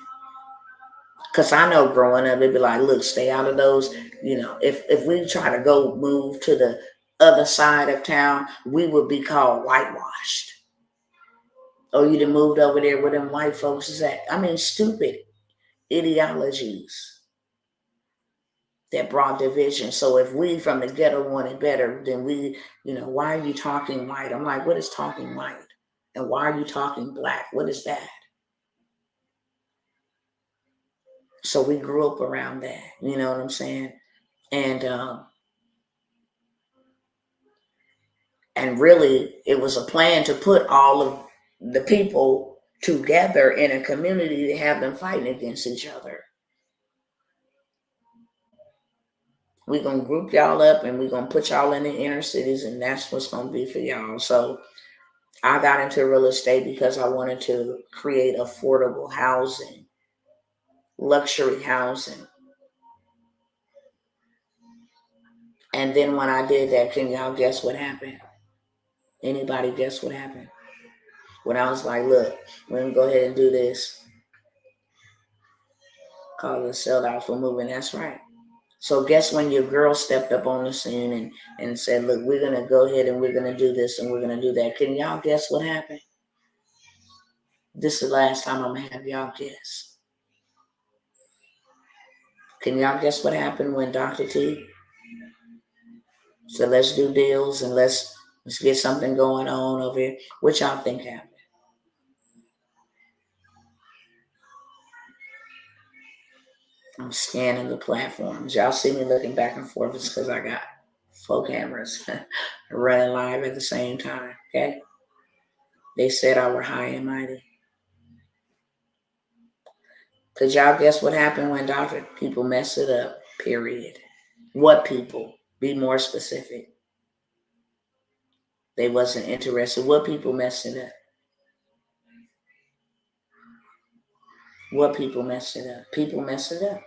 Because I know growing up, they'd be like, look, stay out of those. If we try to go move to the other side of town, we would be called whitewashed. Oh, you done moved over there where them white folks is at. I mean, stupid ideologies that brought division. So if we from the ghetto wanted better, then we, why are you talking white? I'm like, what is talking white? And why are you talking black? What is that? So we grew up around that, you know what I'm saying? And really, it was a plan to put all of the people together in a community to have them fighting against each other. We're going to group y'all up and we're going to put y'all in the inner cities, and that's what's going to be for y'all. So I got into real estate because I wanted to create affordable housing, luxury housing. And then when I did that, can y'all guess what happened? Anybody guess what happened? When I was like, look, we're going to go ahead and do this. Call it sell out for moving. That's right. So guess when your girl stepped up on the scene and said, look, we're going to go ahead and we're going to do this and we're going to do that. Can y'all guess what happened? This is the last time I'm going to have y'all guess. Can y'all guess what happened when Dr. T said, let's do deals and let's get something going on over here? What y'all think happened? I'm scanning the platforms. Y'all see me looking back and forth. It's because I got 4 cameras running live at the same time. Okay. They said I were high and mighty. Could y'all guess what happened when doctor people mess it up? Period. What people? Be more specific. They wasn't interested. What people mess it up? What people mess it up? People mess it up.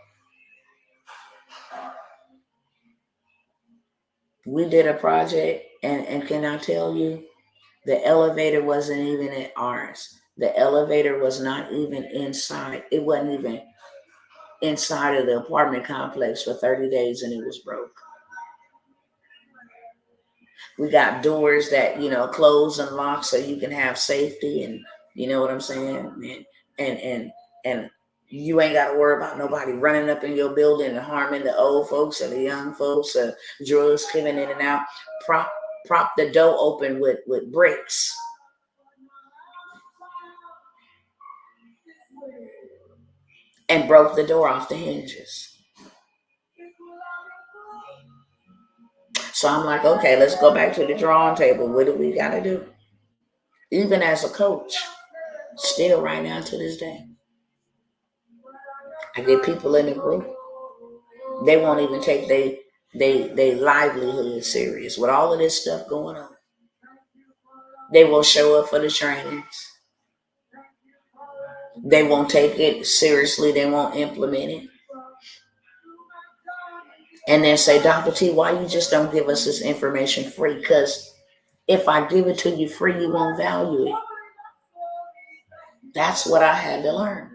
We did a project, and can I tell you, the elevator wasn't even at ours. The elevator was not even inside. It wasn't even inside of the apartment complex for 30 days, and it was broke. We got doors that, close and lock so you can have safety, and you know what I'm saying? And you ain't got to worry about nobody running up in your building and harming the old folks or the young folks or drugs coming in and out. Prop the door open with bricks. And broke the door off the hinges. So I'm like, okay, let's go back to the drawing table. What do we got to do? Even as a coach, still right now to this day, I get people in the group. They won't even take they livelihood serious with all of this stuff going on. They will show up for the trainings. They won't take it seriously. They won't implement it. And then say, Dr. T, why you just don't give us this information free? Because if I give it to you free, you won't value it. That's what I had to learn.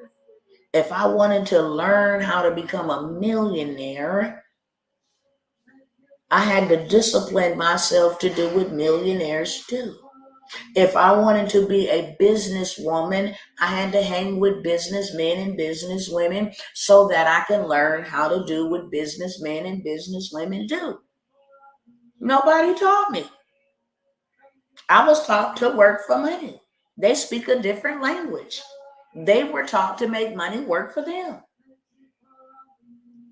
If I wanted to learn how to become a millionaire, I had to discipline myself to do what millionaires do. If I wanted to be a businesswoman, I had to hang with businessmen and businesswomen so that I can learn how to do what businessmen and businesswomen do. Nobody taught me. I was taught to work for money. They speak a different language. They were taught to make money work for them.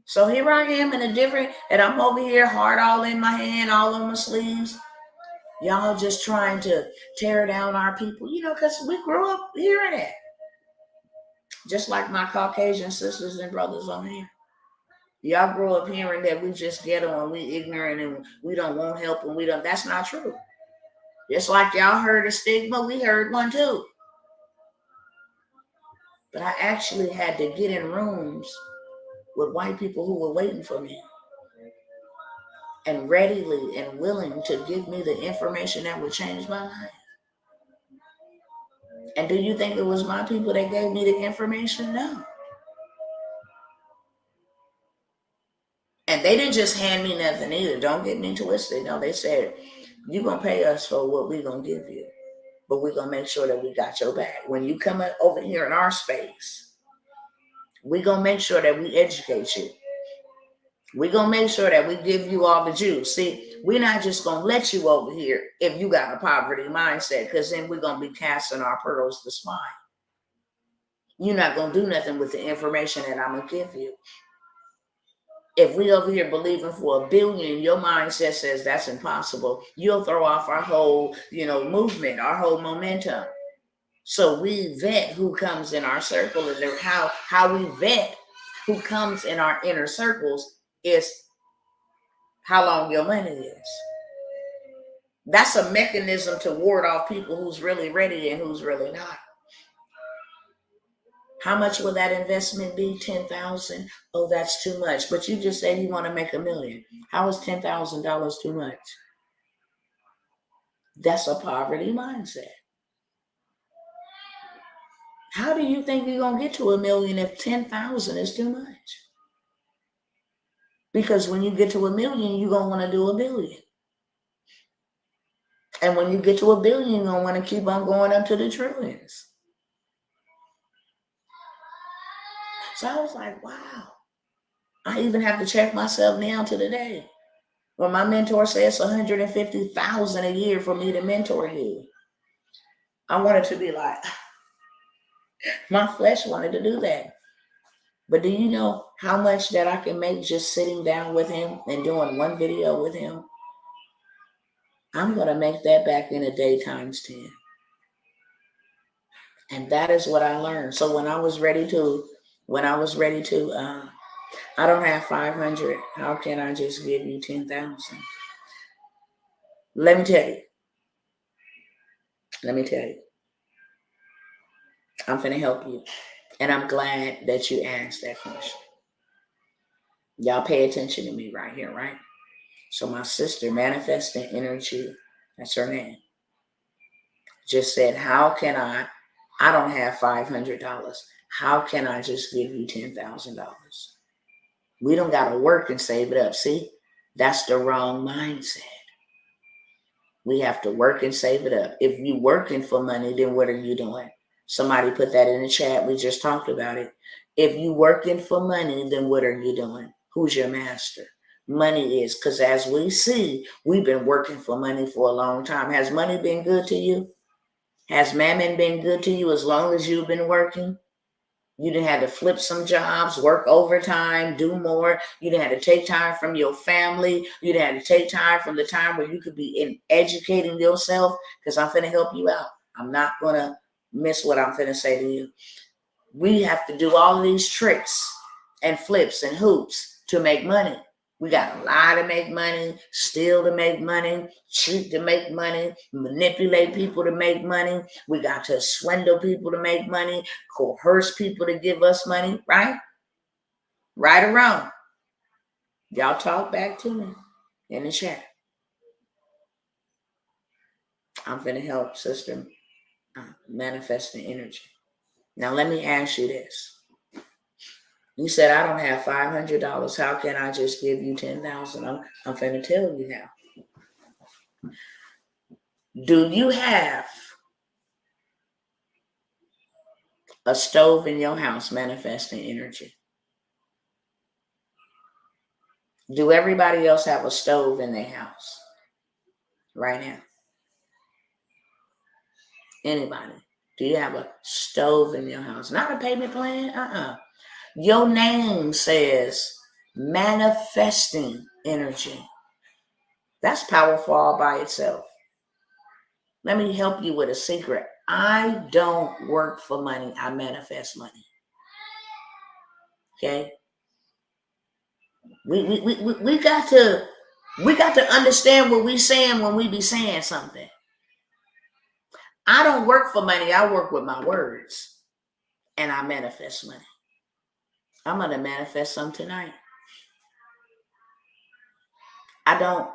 So here I am and I'm over here, heart all in my hand, all on my sleeves. Y'all just trying to tear down our people, because we grew up hearing that. Just like my Caucasian sisters and brothers on here. Y'all grew up hearing that we just ghetto and we ignorant and we don't want help and that's not true. Just like y'all heard a stigma, we heard one too. But I actually had to get in rooms with white people who were waiting for me and readily and willing to give me the information that would change my life. And do you think it was my people that gave me the information? No. And they didn't just hand me nothing either. Don't get me twisted. No, they said, you're going to pay us for what we're going to give you. But we're going to make sure that we got your back. When you come over here in our space, we're going to make sure that we educate you. We're going to make sure that we give you all the juice. See, we're not just going to let you over here if you got a poverty mindset, because then we're going to be casting our pearls to swine. You're not going to do nothing with the information that I'm going to give you. If we over here believing for $1 billion, your mindset says that's impossible. You'll throw off our whole, movement, our whole momentum. So we vet who comes in our circle, and how we vet who comes in our inner circles is how long your money is. That's a mechanism to ward off people who's really ready and who's really not. How much will that investment be? 10,000? Oh, that's too much. But you just said you want to make $1 million. How is $10,000 too much? That's a poverty mindset. How do you think you're going to get to $1 million if 10,000 is too much? Because when you get to $1 million, you're going to want to do $1 billion. And when you get to $1 billion, you're going to want to keep on going up to the trillions. So I was like, wow. I even have to check myself now to the day. When my mentor says $150,000 a year for me to mentor you, I wanted to be like, my flesh wanted to do that. But do you know how much that I can make just sitting down with him and doing one video with him? I'm going to make that back in a day times 10. And that is what I learned. So when I was ready to, I don't have 500. How can I just give you 10,000? Let me tell you. I'm finna help you. And I'm glad that you asked that question. Y'all pay attention to me right here, right? So my sister, Manifesting Energy, that's her name, just said, how can I don't have $500. How can I just give you $10,000? We don't got to work and save it up. See, that's the wrong mindset. We have to work and save it up. If you working for money, then what are you doing? Somebody put that in the chat. We just talked about it. If you working for money, then what are you doing? Who's your master? Money is, because as we see, we've been working for money for a long time. Has money been good to you? Has mammon been good to you as long as you've been working? You didn't have to flip some jobs, work overtime, do more. You didn't have to take time from your family. You didn't have to take time from the time where you could be in educating yourself, because I'm finna help you out. I'm not going to miss what I'm finna say to you. We have to do all these tricks and flips and hoops to make money. We got to lie to make money, steal to make money, cheat to make money, manipulate people to make money. We got to swindle people to make money, coerce people to give us money, right? Right or wrong? Y'all talk back to me in the chat. I'm finna help Sister Manifesting Energy. Now let me ask you this. You said, I don't have $500. How can I just give you 10,000? I'm finna tell you now. Do you have a stove in your house, Manifesting Energy? Do everybody else have a stove in their house right now? Anybody? Do you have a stove in your house? Not a payment plan? Your name says Manifesting Energy. That's powerful all by itself. Let me help you with a secret. I don't work for money. I manifest money. Okay? We got to understand what we saying when we be saying something. I don't work for money. I work with my words. And I manifest money. I'm going to manifest some tonight. I don't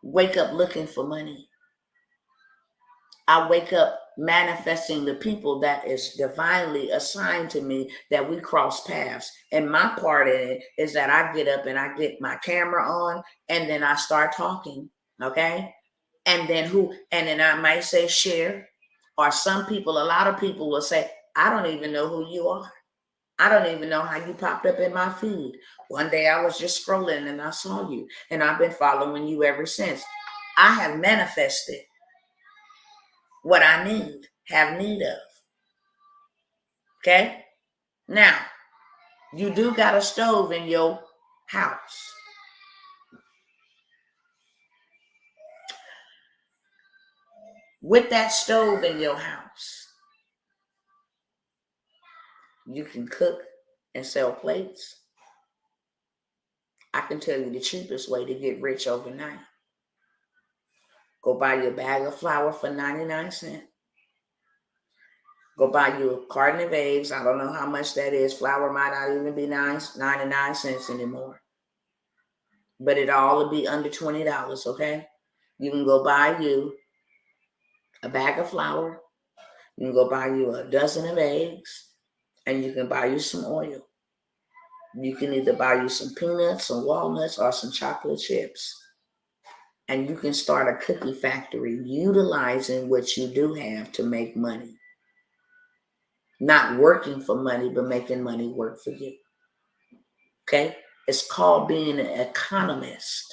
wake up looking for money. I wake up manifesting the people that is divinely assigned to me, that we cross paths. And my part in it is that I get up and I get my camera on and then I start talking. Okay. And then I might say share, or some people, a lot of people will say, I don't even know who you are. I don't even know how you popped up in my feed. One day I was just scrolling and I saw you, and I've been following you ever since. I have manifested what I have need of. Okay? Now, you do got a stove in your house. With that stove in your house, you can cook and sell plates. I can tell you the cheapest way to get rich overnight. Go buy you a bag of flour for 99 cents. Go buy you a carton of eggs. I don't know how much that is. Flour might not even be 99 cents anymore. But it all will be under $20, okay? You can go buy you a bag of flour. You can go buy you a dozen of eggs. And you can buy you some oil. You can either buy you some peanuts, some walnuts, or some chocolate chips. And you can start a cookie factory utilizing what you do have to make money. Not working for money, but making money work for you. Okay? It's called being an economist,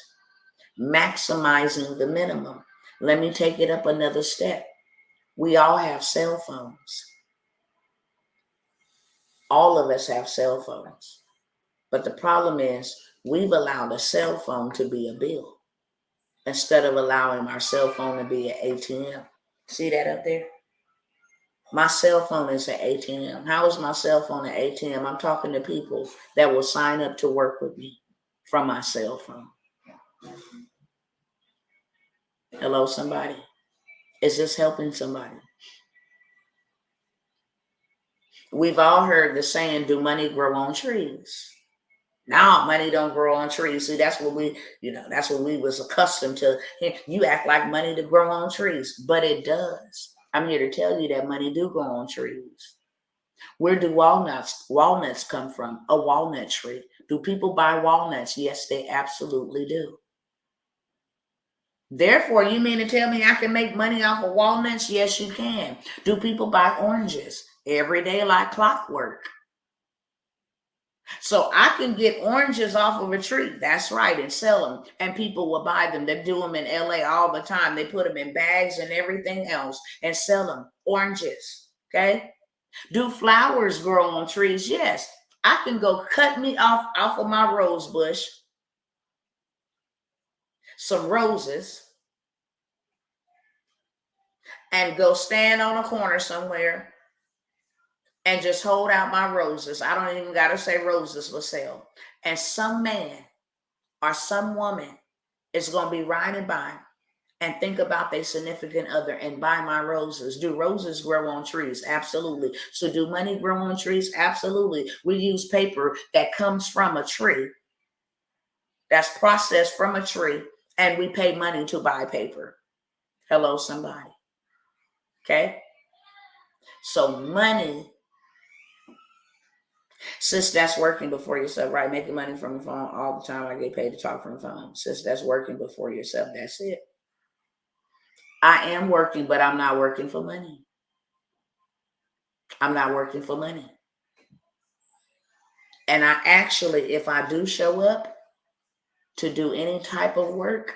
maximizing the minimum. Let me take it up another step. We all have cell phones. All of us have cell phones. But the problem is we've allowed a cell phone to be a bill instead of allowing our cell phone to be an ATM. See that up there? My cell phone is an ATM. How is my cell phone an ATM? I'm talking to people that will sign up to work with me from my cell phone. Hello, somebody. Is this helping somebody? We've all heard the saying, do money grow on trees? Now money don't grow on trees. See, that's what that's what we was accustomed to. You act like money to grow on trees, but it does. I'm here to tell you that money do grow on trees. Where do walnuts come from? A walnut tree. Do people buy walnuts? Yes, they absolutely do. Therefore, you mean to tell me I can make money off of walnuts? Yes, you can. Do people buy oranges? Every day like clockwork. So I can get oranges off of a tree. That's right, and sell them. And people will buy them. They do them in LA all the time. They put them in bags and everything else and sell them. Oranges. Okay. Do flowers grow on trees? Yes. I can go cut me off of my rose bush some roses and go stand on a corner somewhere and just hold out my roses. I don't even got to say roses for sale. And some man or some woman is going to be riding by and think about their significant other and buy my roses. Do roses grow on trees? Absolutely. So do money grow on trees? Absolutely. We use paper that comes from a tree, that's processed from a tree, and we pay money to buy paper. Hello, somebody. Okay? So money, sis, that's working before yourself, right? Making money from the phone all the time. I get paid to talk from the phone. Sis, that's working before yourself. That's it. I am working, but I'm not working for money. I'm not working for money. And I actually, if I do show up to do any type of work,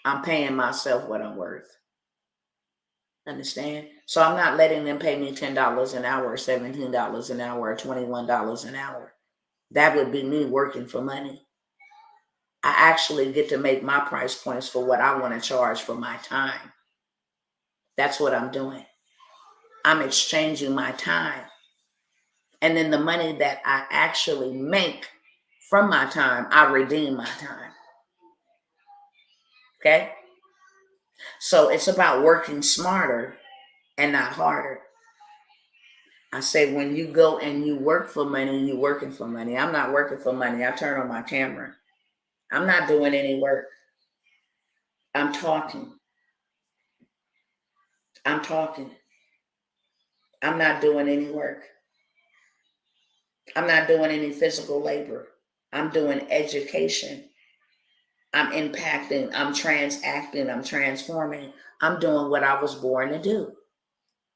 I'm paying myself what I'm worth. Understand? So I'm not letting them pay me $10 an hour, or $17 an hour, or $21 an hour. That would be me working for money. I actually get to make my price points for what I want to charge for my time. That's what I'm doing. I'm exchanging my time. And then the money that I actually make from my time, I redeem my time. Okay? So it's about working smarter and not harder. I say when you go and you work for money, you're working for money. I'm not working for money. I turn on my camera. I'm not doing any work. I'm talking. I'm talking. I'm not doing any work. I'm not doing any physical labor. I'm doing education. I'm impacting. I'm transacting. I'm transforming. I'm doing what I was born to do.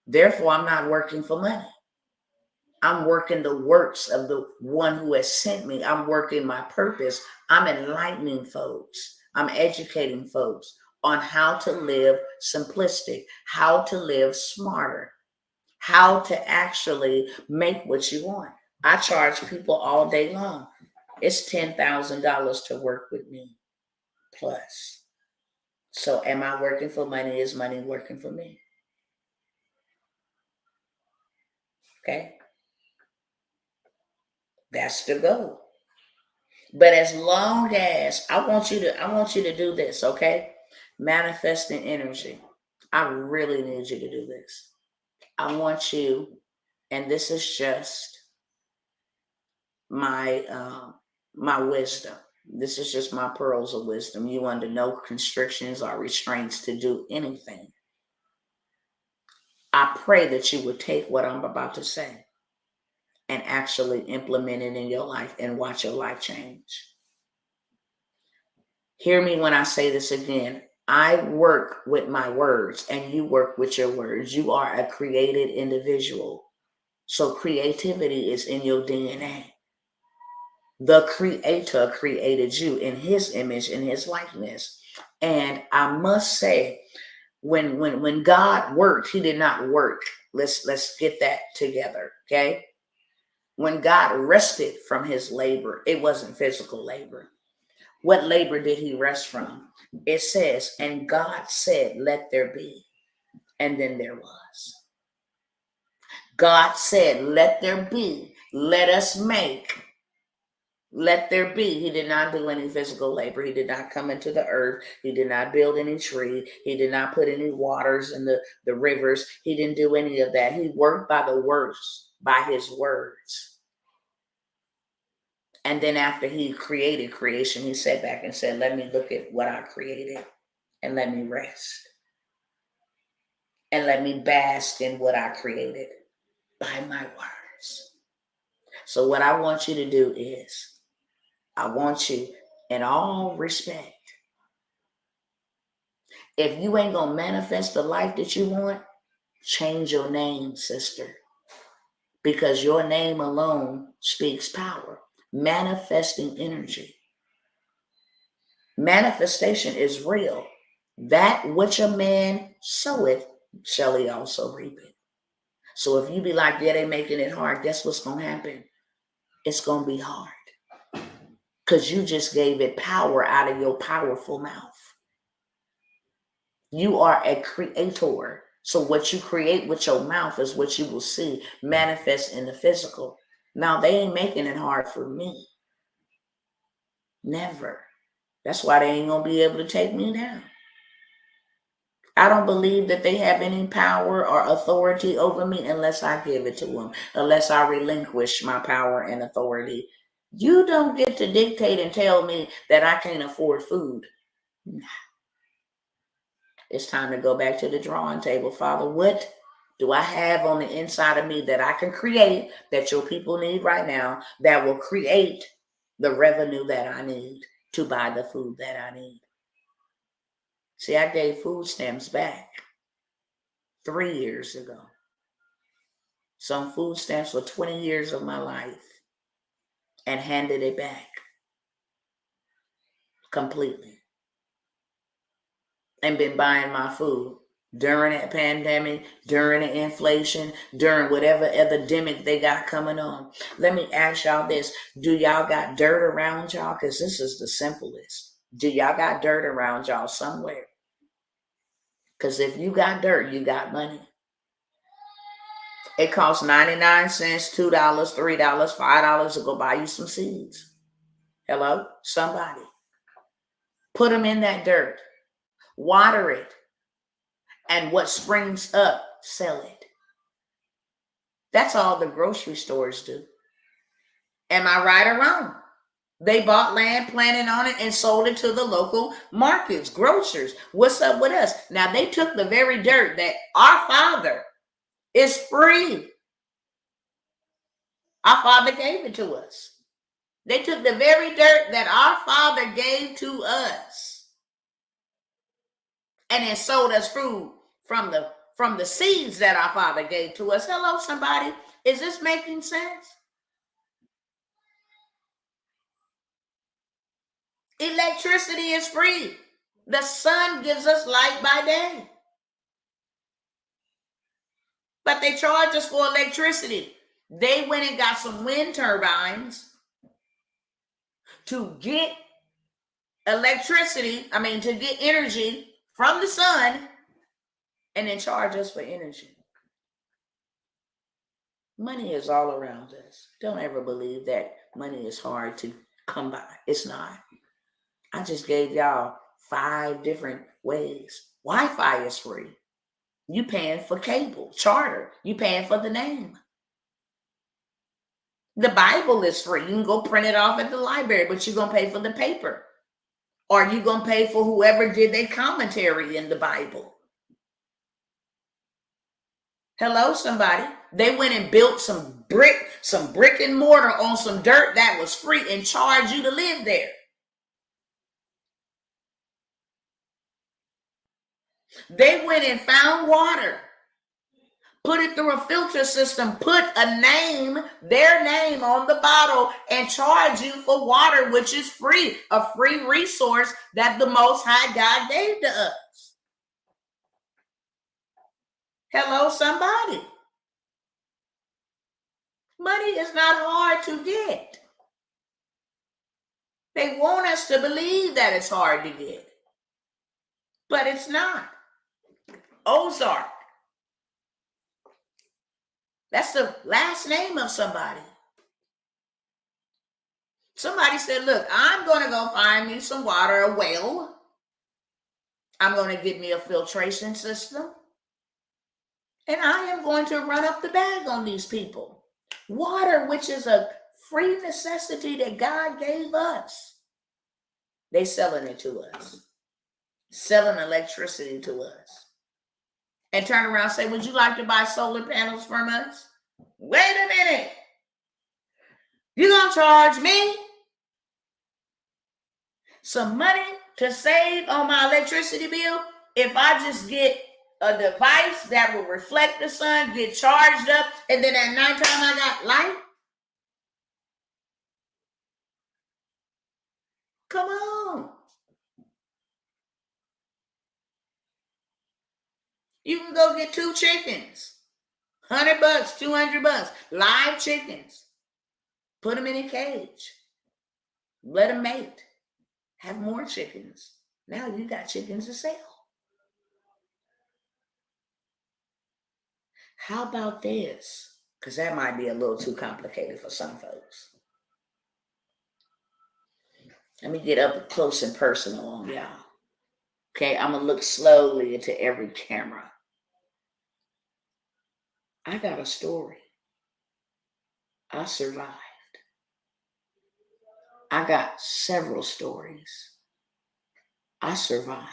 Therefore, I'm not working for money. I'm working the works of the one who has sent me. I'm working my purpose. I'm enlightening folks. I'm educating folks on how to live simplistic, how to live smarter, how to actually make what you want. I charge people all day long. It's $10,000 to work with me plus. So am I working for money? Is money working for me? Okay. That's the goal. But as long as I want you to do this, okay? Manifesting energy. I really need you to do this. I want you, and this is just my wisdom. This is just my pearls of wisdom. You under no constrictions or restraints to do anything. I pray that you would take what I'm about to say and actually implement it in your life and watch your life change. Hear me when I say this again. I work with my words and you work with your words. You are a created individual. So creativity is in your DNA. The creator created you in his image, in his likeness. And I must say, when God worked, he did not work. Let's get that together. Okay. When God rested from his labor, it wasn't physical labor. What labor did he rest from? It says, and God said, let there be. And then there was. God said, let there be. Let us make. Let there be. He did not do any physical labor. He did not come into the earth. He did not build any tree. He did not put any waters in the rivers. He didn't do any of that. He worked by the words, by his words. And then after he created creation, he sat back and said, let me look at what I created and let me rest. And let me bask in what I created by my words. So what I want you to do is, I want you, in all respect, if you ain't going to manifest the life that you want, change your name, sister. Because your name alone speaks power. Manifesting energy. Manifestation is real. That which a man soweth, shall he also reap it. So if you be like, yeah, they making it hard, guess what's going to happen? It's going to be hard. Because you just gave it power out of your powerful mouth. You are a creator. So what you create with your mouth is what you will see manifest in the physical. Now, they ain't making it hard for me. Never. That's why they ain't going to be able to take me down. I don't believe that they have any power or authority over me unless I give it to them, unless I relinquish my power and authority. You don't get to dictate and tell me that I can't afford food. Nah. It's time to go back to the drawing table. Father, what do I have on the inside of me that I can create that your people need right now that will create the revenue that I need to buy the food that I need? See, I gave food stamps back 3 years ago. Some food stamps for 20 years of my life and handed it back completely. And been buying my food during that pandemic, during the inflation, during whatever epidemic they got coming on. Let me ask y'all this. Do y'all got dirt around y'all? Because this is the simplest. Do y'all got dirt around y'all somewhere? Because if you got dirt, you got money. It costs 99 cents, $2, $3, $5 to go buy you some seeds. Hello? Somebody. Put them in that dirt. Water it. And what springs up, sell it. That's all the grocery stores do. Am I right or wrong? They bought land, planted on it, and sold it to the local markets, grocers. What's up with us? Now, they took the very dirt that our Father is free. Our Father gave it to us. They took the very dirt that our Father gave to us and then sold us food from the seeds that our Father gave to us. Hello, somebody. Is this making sense? Electricity is free. The sun gives us light by day. But they charge us for electricity. They went and got some wind turbines to get to get energy from the sun and then charge us for energy. Money is all around us. Don't ever believe that money is hard to come by. It's not. I just gave y'all 5 different ways. Wi-Fi is free. You paying for cable, charter. You paying for the name. The Bible is free. You can go print it off at the library, but you're going to pay for the paper. Or you're going to pay for whoever did their commentary in the Bible. Hello, somebody. They went and built some brick and mortar on some dirt that was free and charged you to live there. They went and found water, put it through a filter system, put their name on the bottle, and charge you for water, which is free, a free resource that the Most High God gave to us. Hello, somebody. Money is not hard to get. They want us to believe that it's hard to get, but it's not. Ozark. That's the last name of somebody. Somebody said, look, I'm going to go find me some water, a well. I'm going to get me a filtration system. And I am going to run up the bag on these people. Water, which is a free necessity that God gave us. They selling it to us. Selling electricity to us. And turn around and say, would you like to buy solar panels from us? Wait a minute. You gonna charge me some money to save on my electricity bill if I just get a device that will reflect the sun, get charged up, and then at nighttime I got light? Come on. You can go get 2 chickens. $100, $200, live chickens. Put them in a cage. Let them mate. Have more chickens. Now you got chickens to sell. How about this? Because that might be a little too complicated for some folks. Let me get up close and personal on y'all. Okay, I'm going to look slowly into every camera. I got a story. I survived. I got several stories. I survived.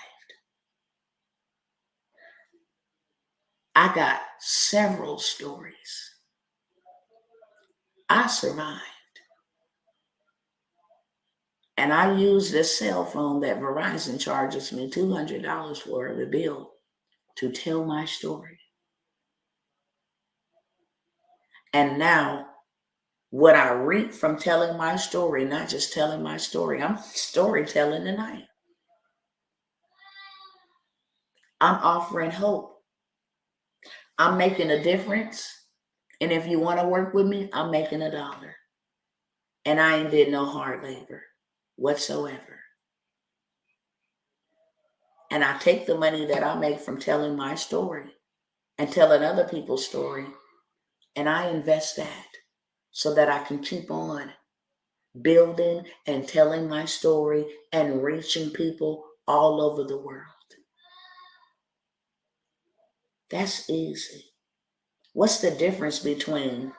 I got several stories. I survived. And I use this cell phone that Verizon charges me $200 for the bill to tell my story. And now, what I reap from telling my story, not just telling my story, I'm storytelling tonight. I'm offering hope. I'm making a difference. And if you want to work with me, I'm making $1. And I ain't did no hard labor whatsoever. And I take the money that I make from telling my story and telling other people's story, and I invest that so that I can keep on building and telling my story and reaching people all over the world. That's easy. What's the difference between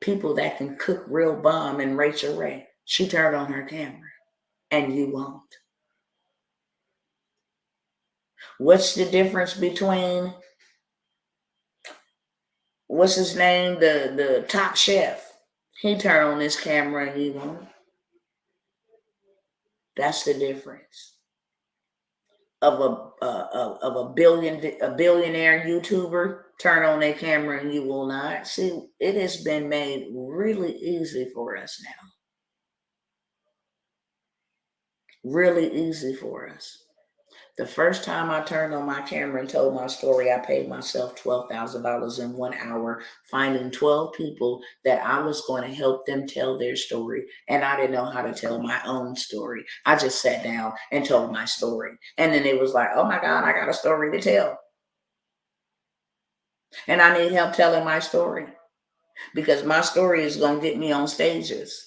people that can cook real bomb and Rachel Ray? She turned on her camera and you won't. What's the difference between, what's his name, the top chef? He turned on his camera and you won't. That's the difference of a billionaire YouTuber. Turn on their camera and you will not. See, it has been made really easy for us now. Really easy for us. The first time I turned on my camera and told my story, I paid myself $12,000 in 1 hour, finding 12 people that I was going to help them tell their story. And I didn't know how to tell my own story. I just sat down and told my story. And then it was like, oh my God, I got a story to tell. And I need help telling my story because my story is going to get me on stages.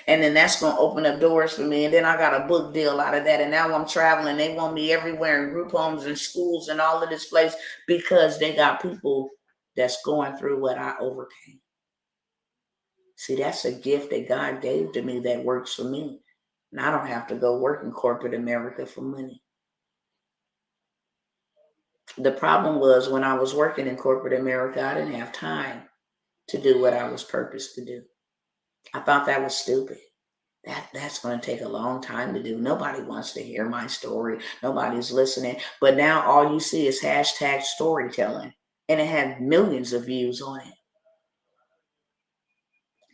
And then that's going to open up doors for me. And then I got a book deal out of that. And now I'm traveling. They want me everywhere in group homes and schools and all of this place because they got people that's going through what I overcame. See, that's a gift that God gave to me that works for me. And I don't have to go work in corporate America for money. The problem was when I was working in corporate America, I didn't have time to do what I was purposed to do. I thought that was stupid. That's going to take a long time to do. Nobody wants to hear my story. Nobody's listening. But now all you see is hashtag storytelling. And it had millions of views on it.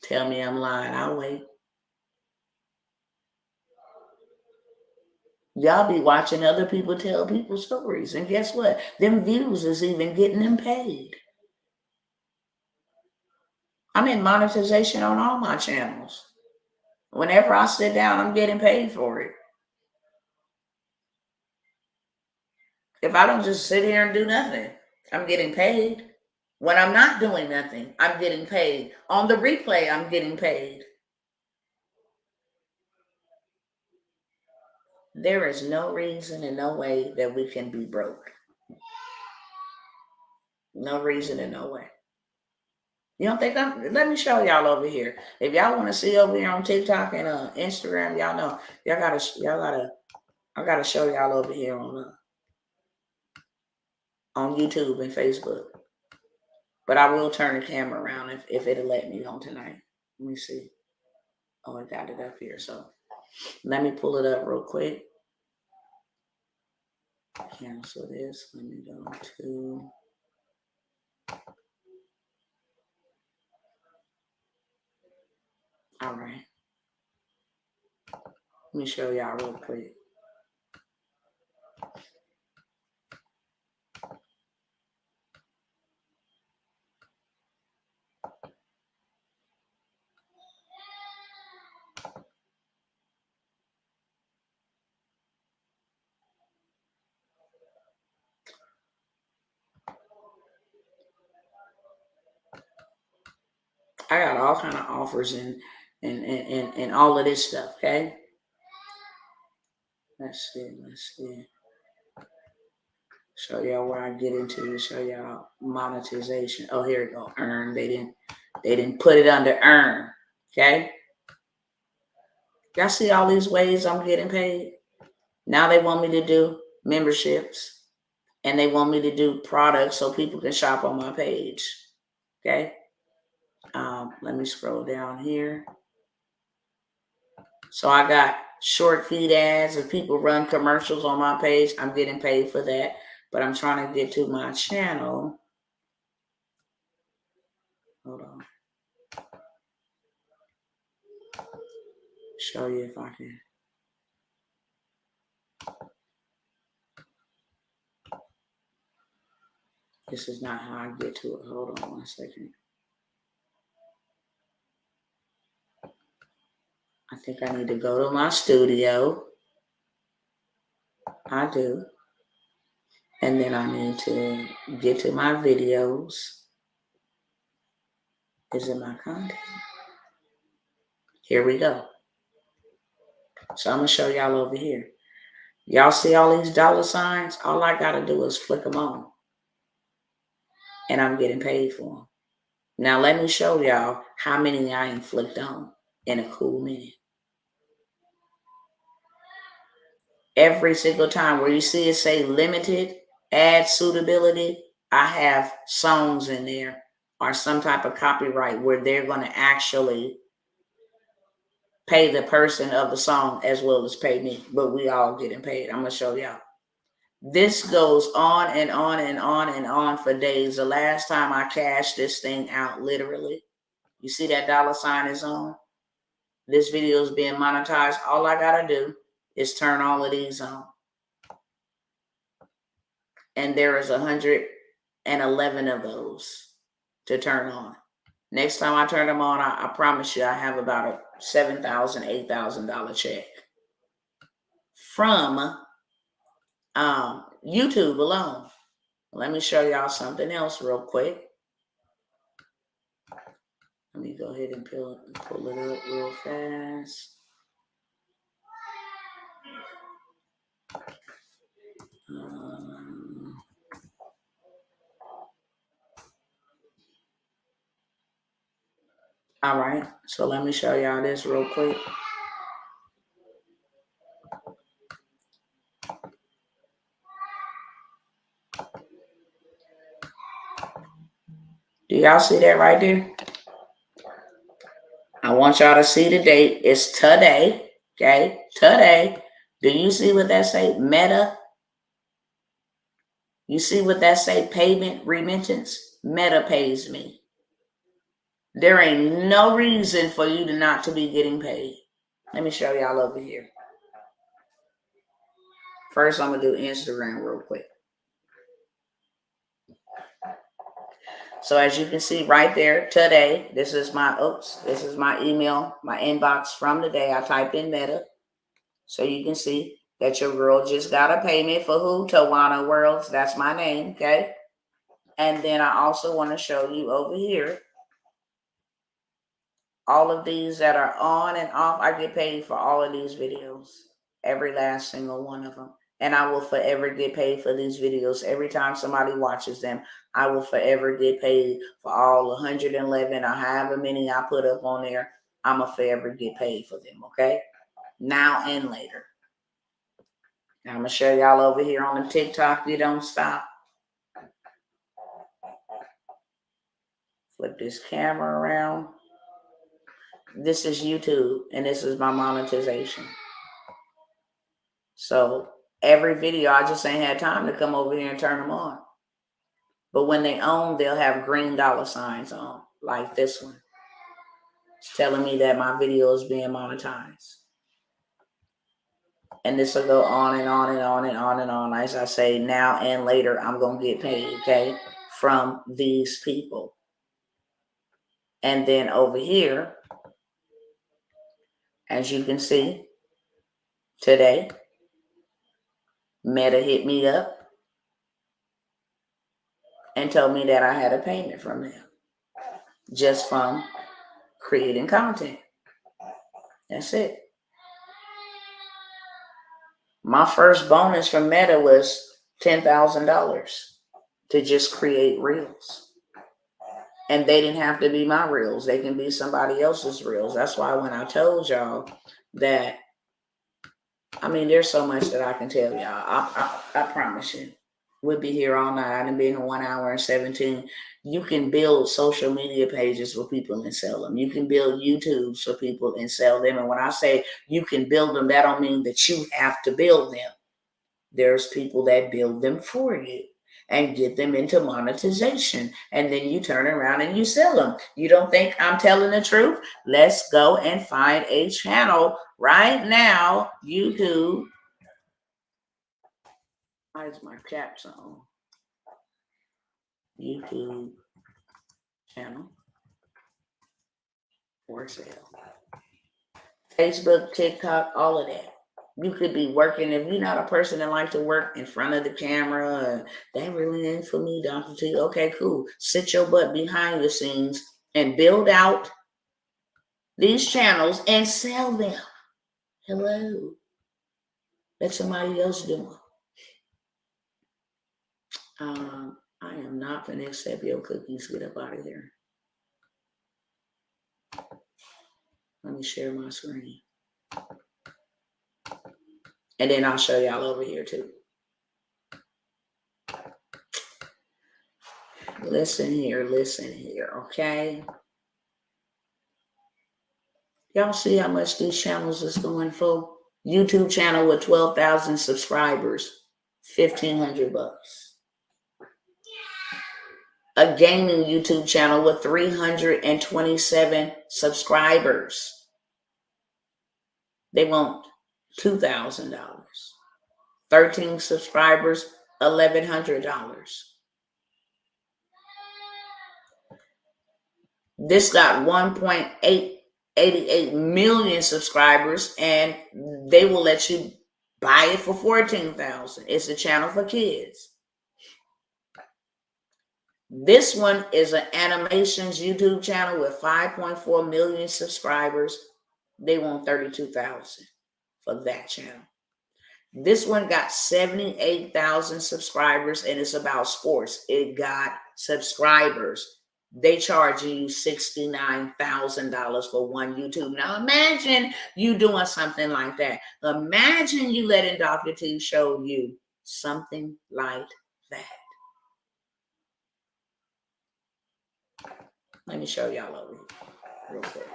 Tell me I'm lying. I'll wait. Y'all be watching other people tell people stories. And guess what? Them views is even getting them paid. I'm in monetization on all my channels. Whenever I sit down, I'm getting paid for it. If I don't just sit here and do nothing, I'm getting paid. When I'm not doing nothing, I'm getting paid. On the replay, I'm getting paid. There is no reason and no way that we can be broke. No reason and no way. You don't think let me show y'all over here. If y'all want to see over here on TikTok and Instagram, y'all know I gotta show y'all over here on YouTube and Facebook. But I will turn the camera around if it'll let me on tonight. Let me see. Oh, I got it up here. So let me pull it up real quick. Cancel this. Let me go to. All right. Let me show y'all real quick. I got all kind of offers and all of this stuff. Okay. Let's see. Show y'all where I get into to show y'all monetization. Oh, here we go. Earn. They didn't put it under earn. Okay. Y'all see all these ways I'm getting paid? Now they want me to do memberships and they want me to do products so people can shop on my page. Okay. Let me scroll down here. So I got short feed ads. If people run commercials on my page, I'm getting paid for that. But I'm trying to get to my channel. Hold on. Show you if I can. This is not how I get to it. Hold on 1 second. I think I need to go to my studio. I do. And then I need to get to my videos. Is it my content? Here we go. So I'm going to show y'all over here. Y'all see all these dollar signs? All I got to do is flick them on. And I'm getting paid for them. Now let me show y'all how many I inflict on in a cool minute. Every single time where you see it say limited ad suitability, I have songs in there or some type of copyright where they're going to actually pay the person of the song as well as pay me, but we all getting paid. I'm going to show y'all. This goes on and on and on and on for days. The last time I cashed this thing out, literally, you see that dollar sign is on? This video is being monetized. All I got to do is turn all of these on. And there is 111 of those to turn on. Next time I turn them on, I promise you I have about a $7,000, $8,000 check from YouTube alone. Let me show y'all something else real quick. Let me go ahead and pull it up real fast. All right, so let me show y'all this real quick. Do y'all see that right there? I want y'all to see the date. It's today, okay? Today. Do you see what that say? Meta. You see what that say? Payment remittance. Meta pays me. There ain't no reason for you to not to be getting paid. Let me show y'all over here. First, I'm going to do Instagram real quick. So as you can see right there today, this is my email, my inbox from today. I typed in Meta. So you can see that your girl just got a payment for who? Tawana Worlds. That's my name, okay? And then I also want to show you over here, all of these that are on and off. I get paid for all of these videos, every last single one of them. And I will forever get paid for these videos. Every time somebody watches them, I will forever get paid for all 111 or however many I put up on there. I'm going to forever get paid for them, okay? Now and later. Now I'm going to show y'all over here on the TikTok. You don't stop. Flip this camera around. This is YouTube, and this is my monetization. So every video, I just ain't had time to come over here and turn them on. But when they own, they'll have green dollar signs on, like this one. It's telling me that my video is being monetized. And this will go on and on and on and on and on. As I say, now and later, I'm going to get paid, okay, from these people. And then over here, as you can see, today, Meta hit me up and told me that I had a payment from them just from creating content. That's it. My first bonus from Meta was $10,000 to just create reels. And they didn't have to be my reels. They can be somebody else's reels. That's why when I told y'all that, I mean, there's so much that I can tell y'all. I promise you. We'll be here all night. I done been 1 hour and 17. You can build social media pages for people and sell them. You can build YouTubes for people and sell them. And when I say you can build them, that don't mean that you have to build them. There's people that build them for you and get them into monetization. And then you turn around and you sell them. You don't think I'm telling the truth? Let's go and find a channel right now. YouTube. Why is my caps on? YouTube channel for sale. Facebook, TikTok, all of that. You could be working. If you're not a person that likes to work in front of the camera, that really ain't for me, Dr. T. Okay, cool. Sit your butt behind the scenes and build out these channels and sell them. Hello. Let somebody else do it. I am not going to accept your cookies. Get up out of here. Let me share my screen. And then I'll show y'all over here too. Listen here, okay? Y'all see how much these channels is going for? YouTube channel with 12,000 subscribers, $1,500. A gaming YouTube channel with 327 subscribers. They want $2,000. 13 subscribers, $1,100. This got 1.88 million subscribers, and they will let you buy it for $14,000. It's a channel for kids. This one is an animations YouTube channel with 5.4 million subscribers. They want $32,000 for that channel. This one got 78,000 subscribers, and it's about sports. It got subscribers. They charging you $69,000 for one YouTube. Now imagine you doing something like that. Imagine you letting Dr. T show you something like that. Let me show y'all over here real quick.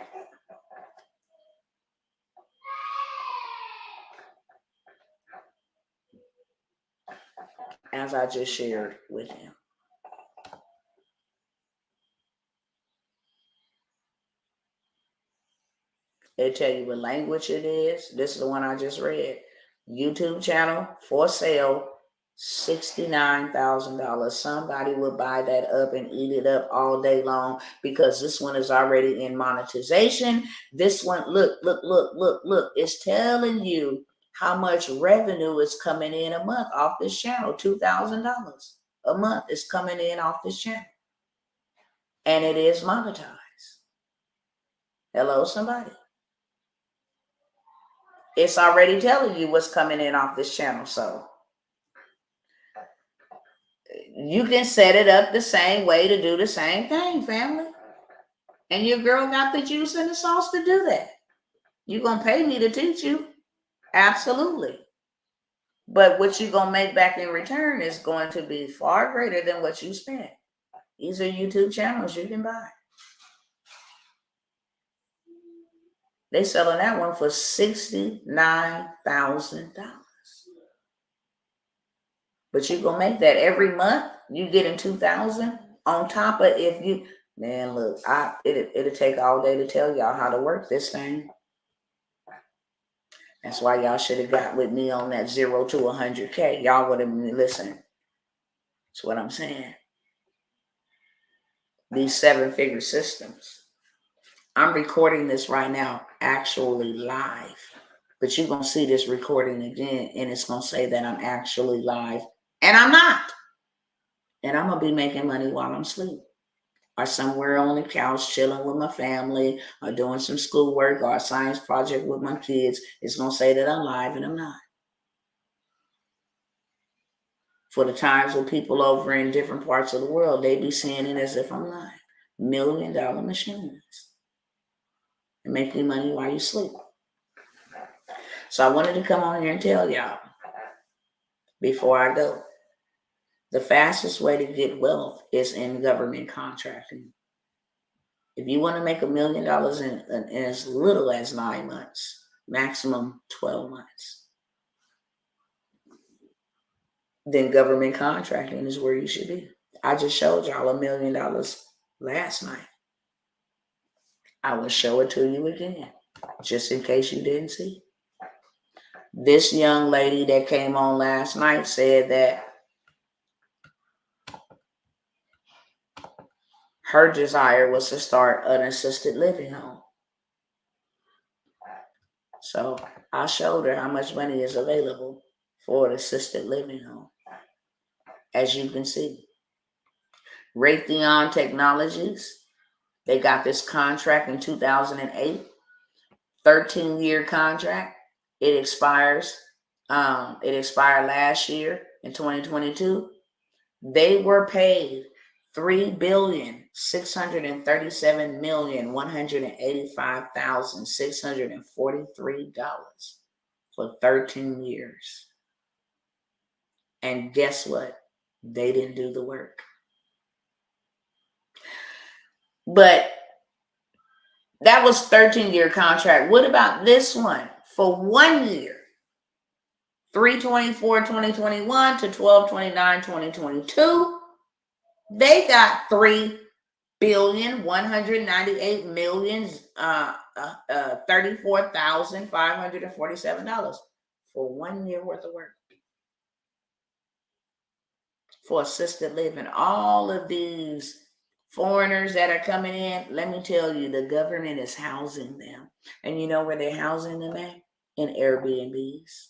As I just shared with him. They tell you what language it is. This is the one I just read. YouTube channel for sale, $69,000. Somebody will buy that up and eat it up all day long because this one is already in monetization. This one, look. It's telling you how much revenue is coming in a month off this channel. $2,000 a month is coming in off this channel. And it is monetized. Hello, somebody. It's already telling you what's coming in off this channel. So you can set it up the same way to do the same thing, family. And your girl got the juice and the sauce to do that. You're going to pay me to teach you. Absolutely. But what you're going to make back in return is going to be far greater than what you spent. These are YouTube channels you can buy. They selling that one for $69,000. But you're going to make that every month. You getting $2,000 on top of if you, man, look, it'll take all day to tell y'all how to work this thing. That's why y'all should have got with me on that 0 to 100K. Y'all would have listened. That's what I'm saying. These 7-figure systems. I'm recording this right now, actually live. But you're going to see this recording again, and it's going to say that I'm actually live. And I'm not. And I'm going to be making money while I'm asleep. Or somewhere on the couch chilling with my family, or doing some schoolwork or a science project with my kids. It's going to say that I'm live, and I'm not. For the times when people over in different parts of the world, they be seeing it as if I'm live. $1 million machines. And make you money while you sleep. So I wanted to come on here and tell y'all, before I go, the fastest way to get wealth is in government contracting. If you want to make $1 million in as little as 9 months, maximum 12 months, then government contracting is where you should be. I just showed y'all $1 million last night. I will show it to you again, just in case you didn't see. This young lady that came on last night said that her desire was to start an assisted living home. So I showed her how much money is available for an assisted living home. As you can see, Raytheon Technologies, they got this contract in 2008, 13-year contract. It expired last year in 2022. They were paid $3,637,185,643 for 13 years. And guess what? They didn't do the work. But that was 13-year contract. What about this one? For 1 year, 3/24/2021 to 12/29/2022, they got $3,198,034,547 for 1 year worth of work. For assisted living. All of these foreigners that are coming in, let me tell you, the government is housing them. And you know where they're housing them at? In Airbnbs.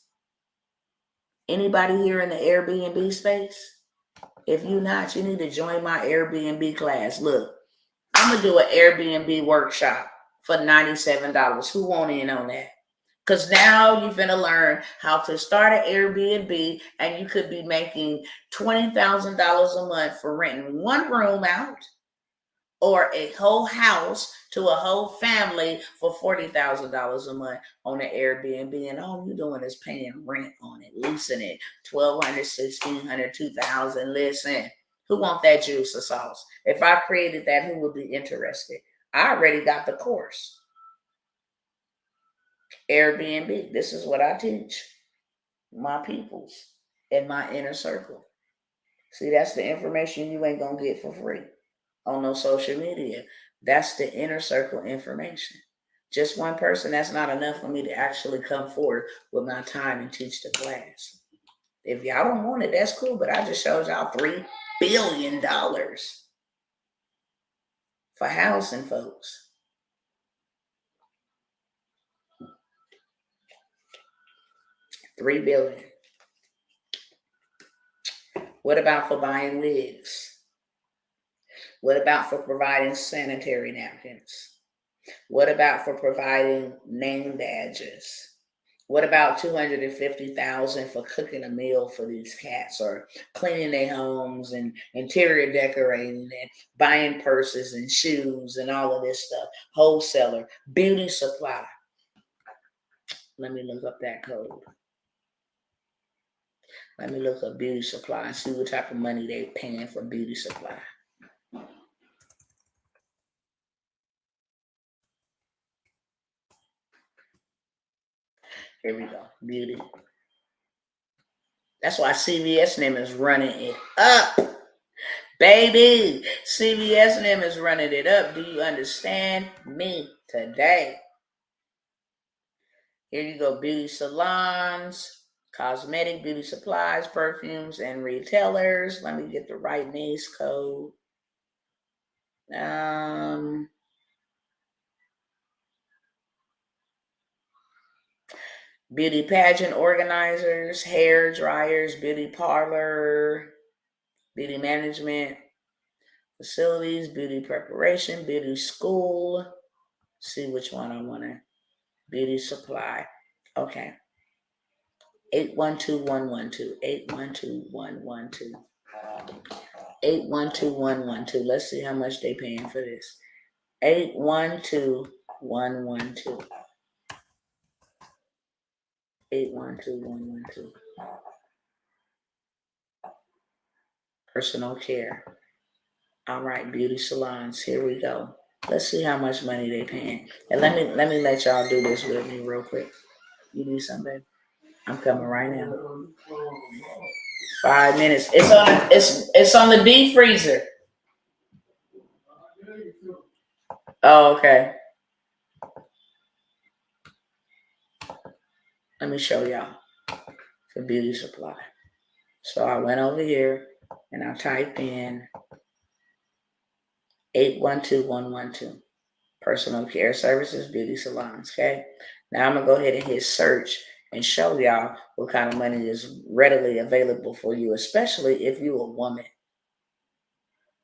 Anybody here in the Airbnb space? If you're not, you need to join my Airbnb class. Look, I'm going to do an Airbnb workshop for $97. Who want in on that? Because now you're going to learn how to start an Airbnb, and you could be making $20,000 a month for renting one room out, or a whole house to a whole family for $40,000 a month on an Airbnb. And all you're doing is paying rent on it, leasing it, $1,200, $1,600, $2,000. Listen, who want that juice or sauce? If I created that, who would be interested? I already got the course. Airbnb. This is what I teach my peoples in my inner circle. See, that's the information you ain't going to get for free on no social media. That's the inner circle information. Just one person, that's not enough for me to actually come forward with my time and teach the class. If y'all don't want it, that's cool. But I just showed y'all $3 billion for housing, folks. $3 billion. What about for buying wigs? What about for providing sanitary napkins? What about for providing name badges? What about $250,000 for cooking a meal for these cats, or cleaning their homes and interior decorating and buying purses and shoes and all of this stuff? Wholesaler, beauty supply. Let me look up that code. Let me look up beauty supply and see what type of money they're paying for beauty supply. Here we go. Beauty. That's why CVS name is running it up. Baby, CVS and them is running it up. Do you understand me today? Here you go. Beauty salons, cosmetic, beauty supplies, perfumes, and retailers. Let me get the right NACE code. Beauty pageant organizers, hair dryers, beauty parlor, beauty management facilities, beauty preparation, beauty school. See which one I want to. Beauty supply. Okay. 812112. 812112. 812112. Let's see how much they paying for this. 812112. 812112. Personal care. All right, beauty salons. Here we go. Let's see how much money they paying. And let me let y'all do this with me real quick. You need something? I'm coming right now. 5 minutes. It's on the deep freezer. Oh, okay. Let me show y'all for beauty supply. So I went over here and I typed in 812112. Personal care services, beauty salons. Okay. Now I'm gonna go ahead and hit search and show y'all what kind of money is readily available for you, especially if you're a woman.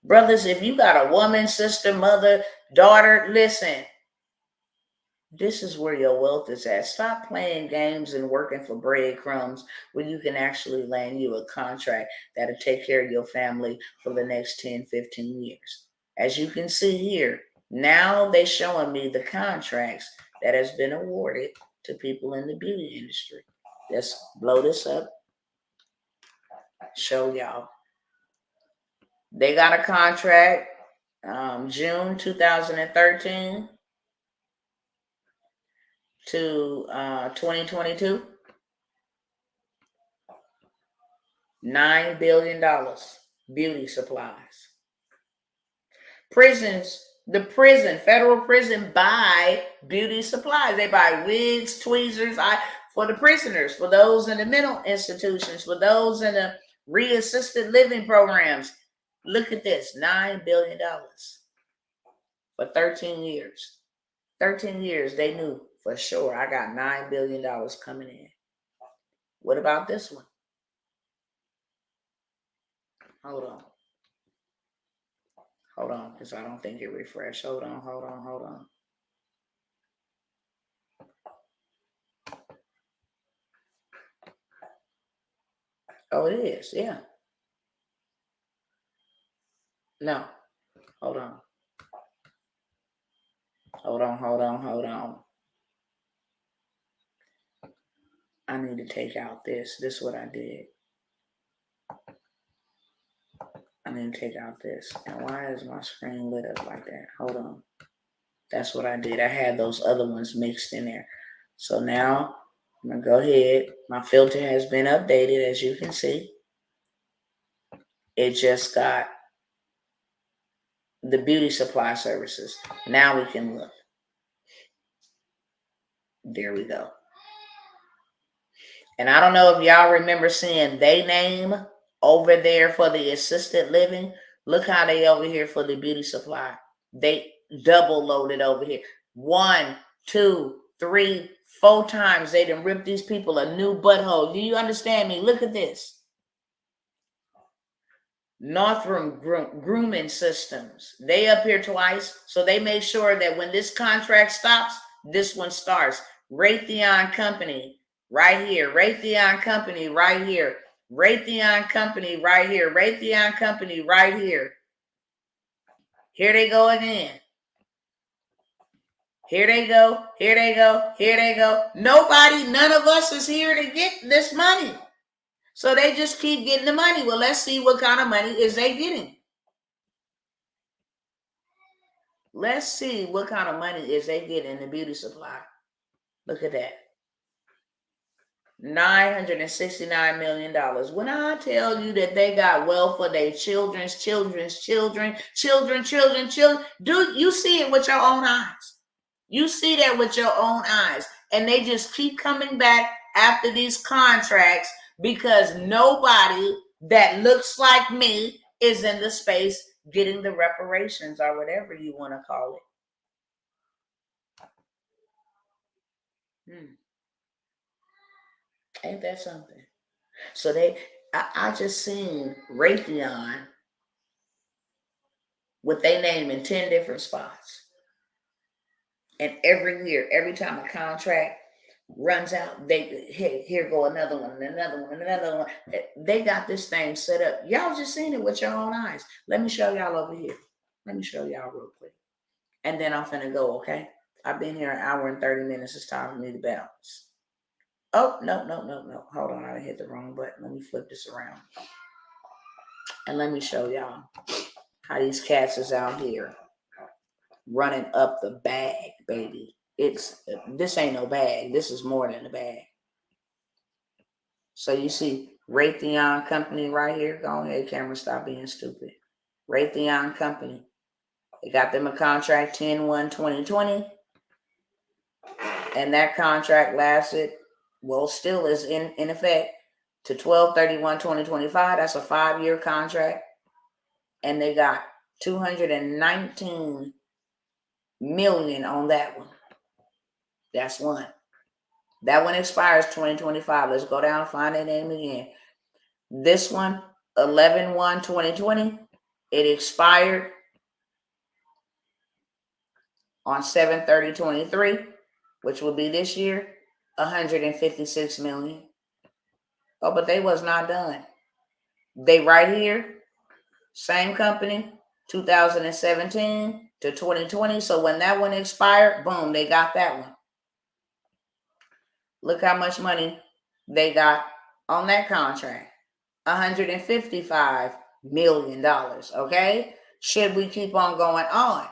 Brothers, if you got a woman, sister, mother, daughter, listen. This is where your wealth is at. Stop playing games and working for breadcrumbs when you can actually land you a contract that'll take care of your family for the next 10, 15 years. As you can see here, now they're showing me the contracts that has been awarded to people in the beauty industry. Let's blow this up. Show y'all. They got a contract June 2013 to 2022. $9 billion beauty supplies. Prisons, federal prison buy beauty supplies. They buy wigs, tweezers, for the prisoners, for those in the mental institutions, for those in the reassisted living programs. Look at this, $9 billion for 13 years. 13 years, they knew for sure I got $9 billion coming in. What about this one? Hold on, because I don't think it refreshed. Hold on. Oh, it is, yeah. No, hold on. I need to take out this. This is what I did. I need to take out this. And why is my screen lit up like that? Hold on. That's what I did. I had those other ones mixed in there. So now I'm going to go ahead. My filter has been updated, as you can see. It just got the beauty supply services. Now we can look. There we go. And I don't know if y'all remember seeing they name over there for the assisted living. Look how they over here for the beauty supply. They double loaded over here. 1, 2, 3, 4 times they done ripped these people a new butthole. Do you understand me? Look at this. Northrum Grooming Systems. They up here twice, so they make sure that when this contract stops, this one starts. Raytheon Company right here. Raytheon Company right here. Raytheon Company right here. Raytheon Company right here. Here they go again. Here they go. Here they go. Here they go. Nobody, none of us is here to get this money. So they just keep getting the money. Well, let's see what kind of money is they getting. Let's see what kind of money is they getting in the beauty supply. Look at that. $969 million. When I tell you that they got wealth for their children, do you see it with your own eyes? You see that with your own eyes. And they just keep coming back after these contracts because nobody that looks like me is in the space getting the reparations or whatever you want to call it. Ain't that something? So I just seen Raytheon with their name in 10 different spots. And every year, every time a contract runs out, here go another one, another one, another one. They got this thing set up. Y'all just seen it with your own eyes. Let me show y'all over here. Let me show y'all real quick. And then I'm finna go, okay? I've been here an hour and 30 minutes. It's time for me to bounce. Oh, no. Hold on, I hit the wrong button. Let me flip this around. And let me show y'all how these cats is out here running up the bag, baby. This ain't no bag. This is more than a bag. So you see Raytheon Company right here. Go ahead, camera, stop being stupid. Raytheon Company. They got them a contract 10/1/2020. And that contract lasted, well, still is in effect to 12/31/2025. That's a 5-year contract. And they got 219 million on that one. That's one. That one expires 2025. Let's go down and find their name again. This one, 11/1/2020, it expired on 7/30/23, which will be this year, 156 million. Oh, but they was not done. They right here, same company, 2017 to 2020. So when that one expired, boom, they got that one. Look how much money they got on that contract. $155 million. Okay? Should we keep on going on?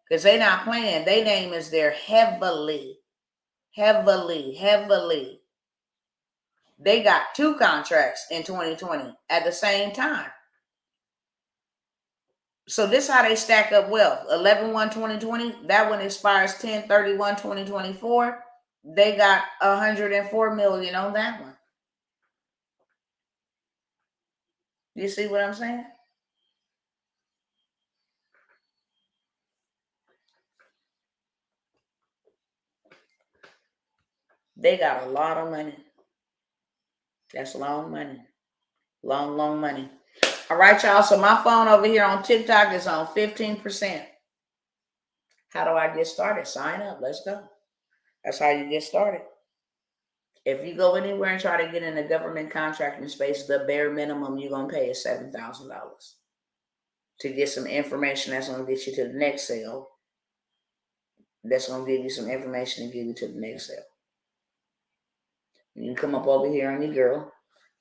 Because they're not playing. Their name is there heavily. They got 2 contracts in 2020 at the same time. So this is how they stack up wealth. 11/1/2020, that one expires 10/31/2024. They got 104 million on that one. You see what I'm saying? They got a lot of money. That's long money. Long money. All right, y'all. So my phone over here on TikTok is on 15%. How do I get started? Sign up. Let's go. That's how you get started. If you go anywhere and try to get in the government contracting space, the bare minimum you're going to pay is $7,000 to get some information that's going to get you to the next sale. That's going to give you some information to give you to the next sale. You can come up over here on your girl,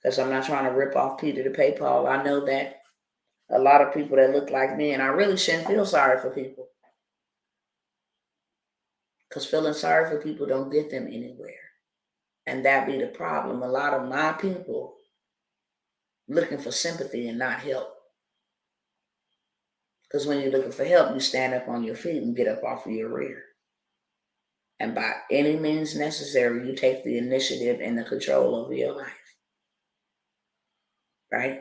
because I'm not trying to rip off Peter to pay Paul. I know that a lot of people that look like me, and I really shouldn't feel sorry for people, because feeling sorry for people don't get them anywhere. And that be the problem. A lot of my people looking for sympathy and not help. Because when you're looking for help, you stand up on your feet and get up off of your rear. And by any means necessary, you take the initiative and the control over your life. Right?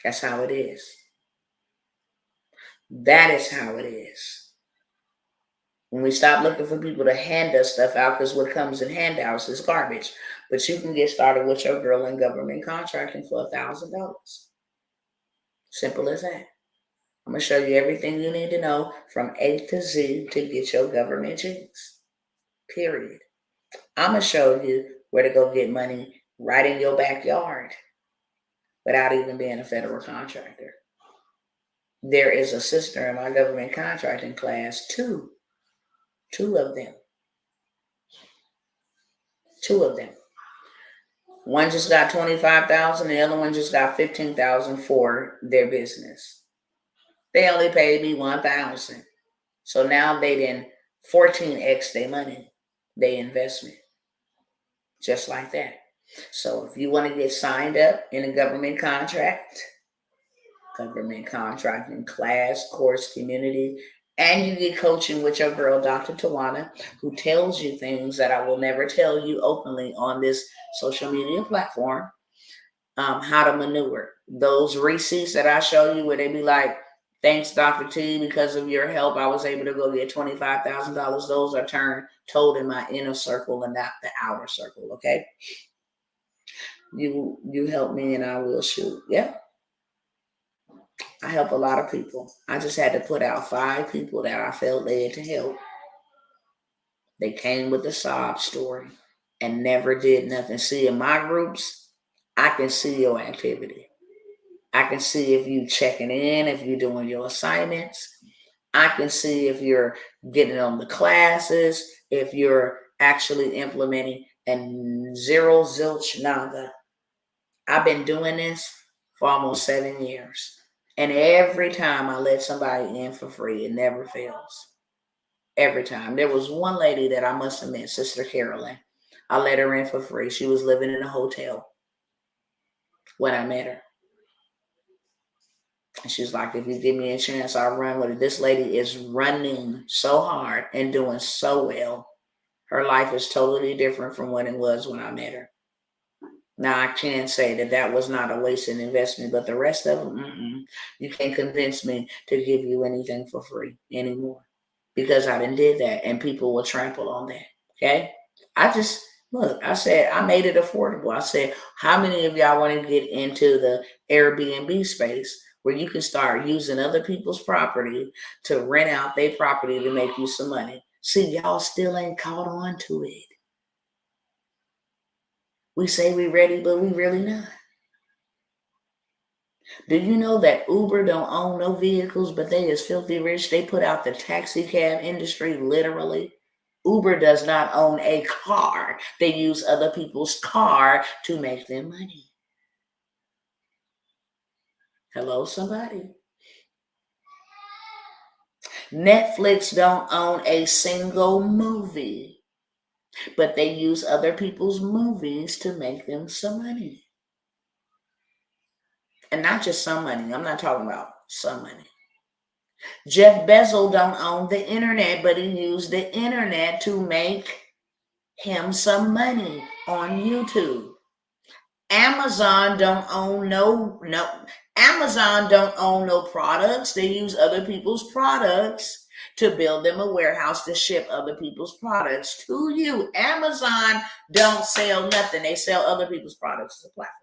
That's how it is. That is how it is. When we stop looking for people to hand us stuff out, because what comes in handouts is garbage. But you can get started with your girl in government contracting for $1,000. Simple as that. I'm going to show you everything you need to know from A to Z to get your government checks. Period. I'm going to show you where to go get money right in your backyard without even being a federal contractor. There is a sister in my government contracting class, two of them. Two of them. One just got $25,000, the other one just got $15,000 for their business. They only paid me $1,000. So now they didn't 14x their money, their investment. Just like that. So if you want to get signed up in a government contracting class, course, community, and you get coaching with your girl, Dr. Tawana, who tells you things that I will never tell you openly on this social media platform, how to maneuver. Those receipts that I show you where they be like, thanks, Dr. T, because of your help, I was able to go get $25,000. Those are told in my inner circle and not the outer circle, okay? You help me and I will shoot. Yeah. I help a lot of people. I just had to put out 5 people that I felt led to help. They came with a sob story and never did nothing. See, in my groups, I can see your activity. I can see if you checking in, if you're doing your assignments. I can see if you're getting on the classes, if you're actually implementing, and zero zilch nada. I've been doing this for almost 7 years. And every time I let somebody in for free, it never fails. Every time. There was one lady that I must have met, Sister Carolyn. I let her in for free. She was living in a hotel when I met her. And she's like, if you give me a chance, I'll run with it. This lady is running so hard and doing so well. Her life is totally different from what it was when I met her. Now, I can't say that was not a wasted investment, but the rest of them, you can't convince me to give you anything for free anymore, because I done did that and people will trample on that, okay? I said, I made it affordable. I said, how many of y'all want to get into the Airbnb space where you can start using other people's property to rent out their property to make you some money? See, y'all still ain't caught on to it. We say we ready, but we really not. Do you know that Uber don't own no vehicles, but they is filthy rich? They put out the taxi cab industry, literally. Uber does not own a car. They use other people's car to make their money. Hello, somebody. Netflix don't own a single movie, but they use other people's movies to make them some money. And not just some money. I'm not talking about some money. Jeff Bezos don't own the internet, but he used the internet to make him some money on YouTube. Amazon don't own Amazon don't own no products. They use other people's products to build them a warehouse to ship other people's products to you. Amazon don't sell nothing. They sell other people's products as a platform.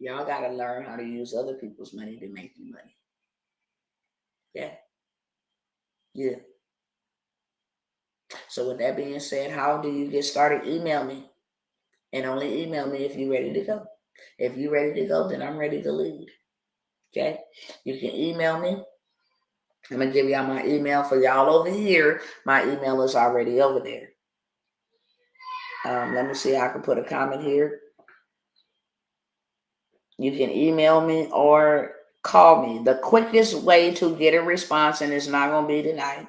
Y'all got to learn how to use other people's money to make you money. Yeah. So with that being said, how do you get started? Email me. And only email me if you're ready to go. If you're ready to go, then I'm ready to lead. Okay? You can email me. I'm going to give y'all my email for y'all over here. My email is already over there. Let me see. I can put a comment here. You can email me or call me. The quickest way to get a response, and it's not going to be tonight,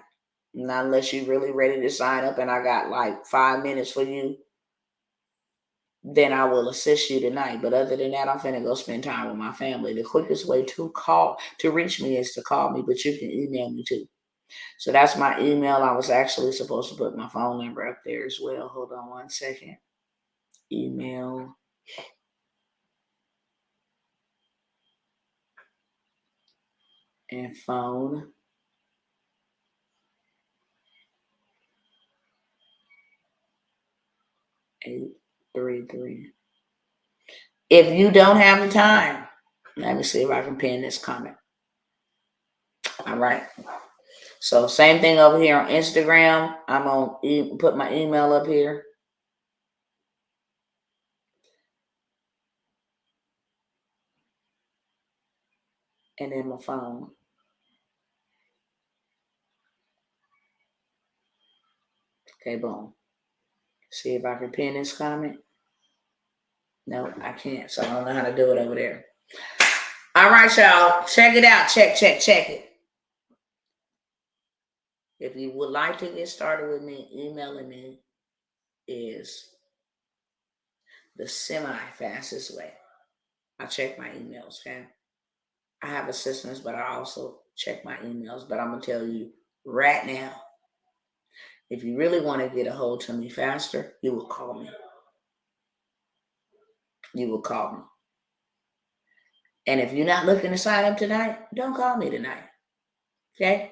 not unless you're really ready to sign up and I got like 5 minutes for you, then I will assist you tonight. But other than that, I'm finna go spend time with my family. The quickest way to reach me is to call me, but you can email me too. So that's my email. I was actually supposed to put my phone number up there as well. Hold on one second. Email. And phone. 833. If you don't have the time, let me see if I can pin this comment. All right. So same thing over here on Instagram. I'm gonna put my email up here. And then my phone. Okay, boom. See if I can pin this comment. No, I can't. So I don't know how to do it over there. All right, y'all. Check it out. Check it. If you would like to get started with me, emailing me is the semi-fastest way. I check my emails, okay? I have assistants, but I also check my emails. But I'm going to tell you right now, if you really want to get a hold to me faster, you will call me. You will call me. And if you're not looking to sign up tonight, don't call me tonight. Okay?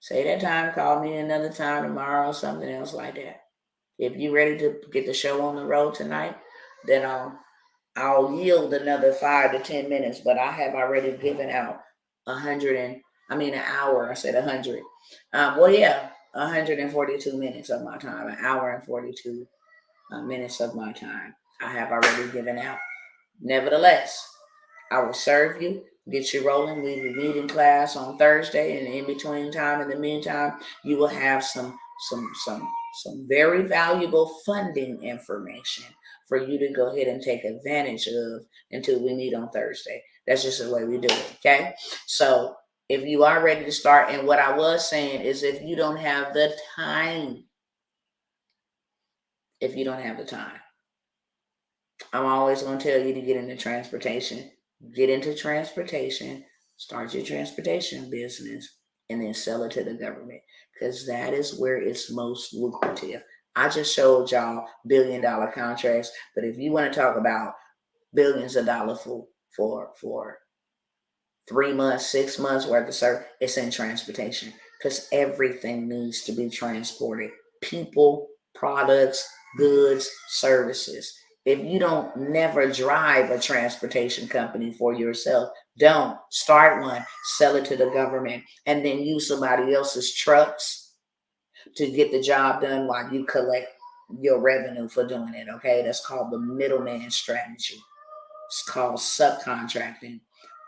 Say that time, call me another time tomorrow or something else like that. If you're ready to get the show on the road tonight, then I'll yield another 5 to 10 minutes, but I have already given out an hour. I said 100. 142 minutes of my time, an hour and 42 minutes of my time. I have already given out. Nevertheless, I will serve you, get you rolling. We will meet in class on Thursday, and in between time, in the meantime, you will have some very valuable funding information for you to go ahead and take advantage of until we meet on Thursday. That's just the way we do it, okay? So if you are ready to start, and what I was saying is if you don't have the time, I'm always going to tell you to get into transportation. Get into transportation, start your transportation business, and then sell it to the government, because that is where it's most lucrative. I just showed y'all $1 billion contracts, but if you want to talk about billions of dollars for 3 months, 6 months worth of service, it's in transportation, because everything needs to be transported. People, products, goods, services. If you don't never drive a transportation company for yourself, don't start one, sell it to the government, and then use somebody else's trucks to get the job done while you collect your revenue for doing it. Okay, that's called the middleman strategy. It's called subcontracting.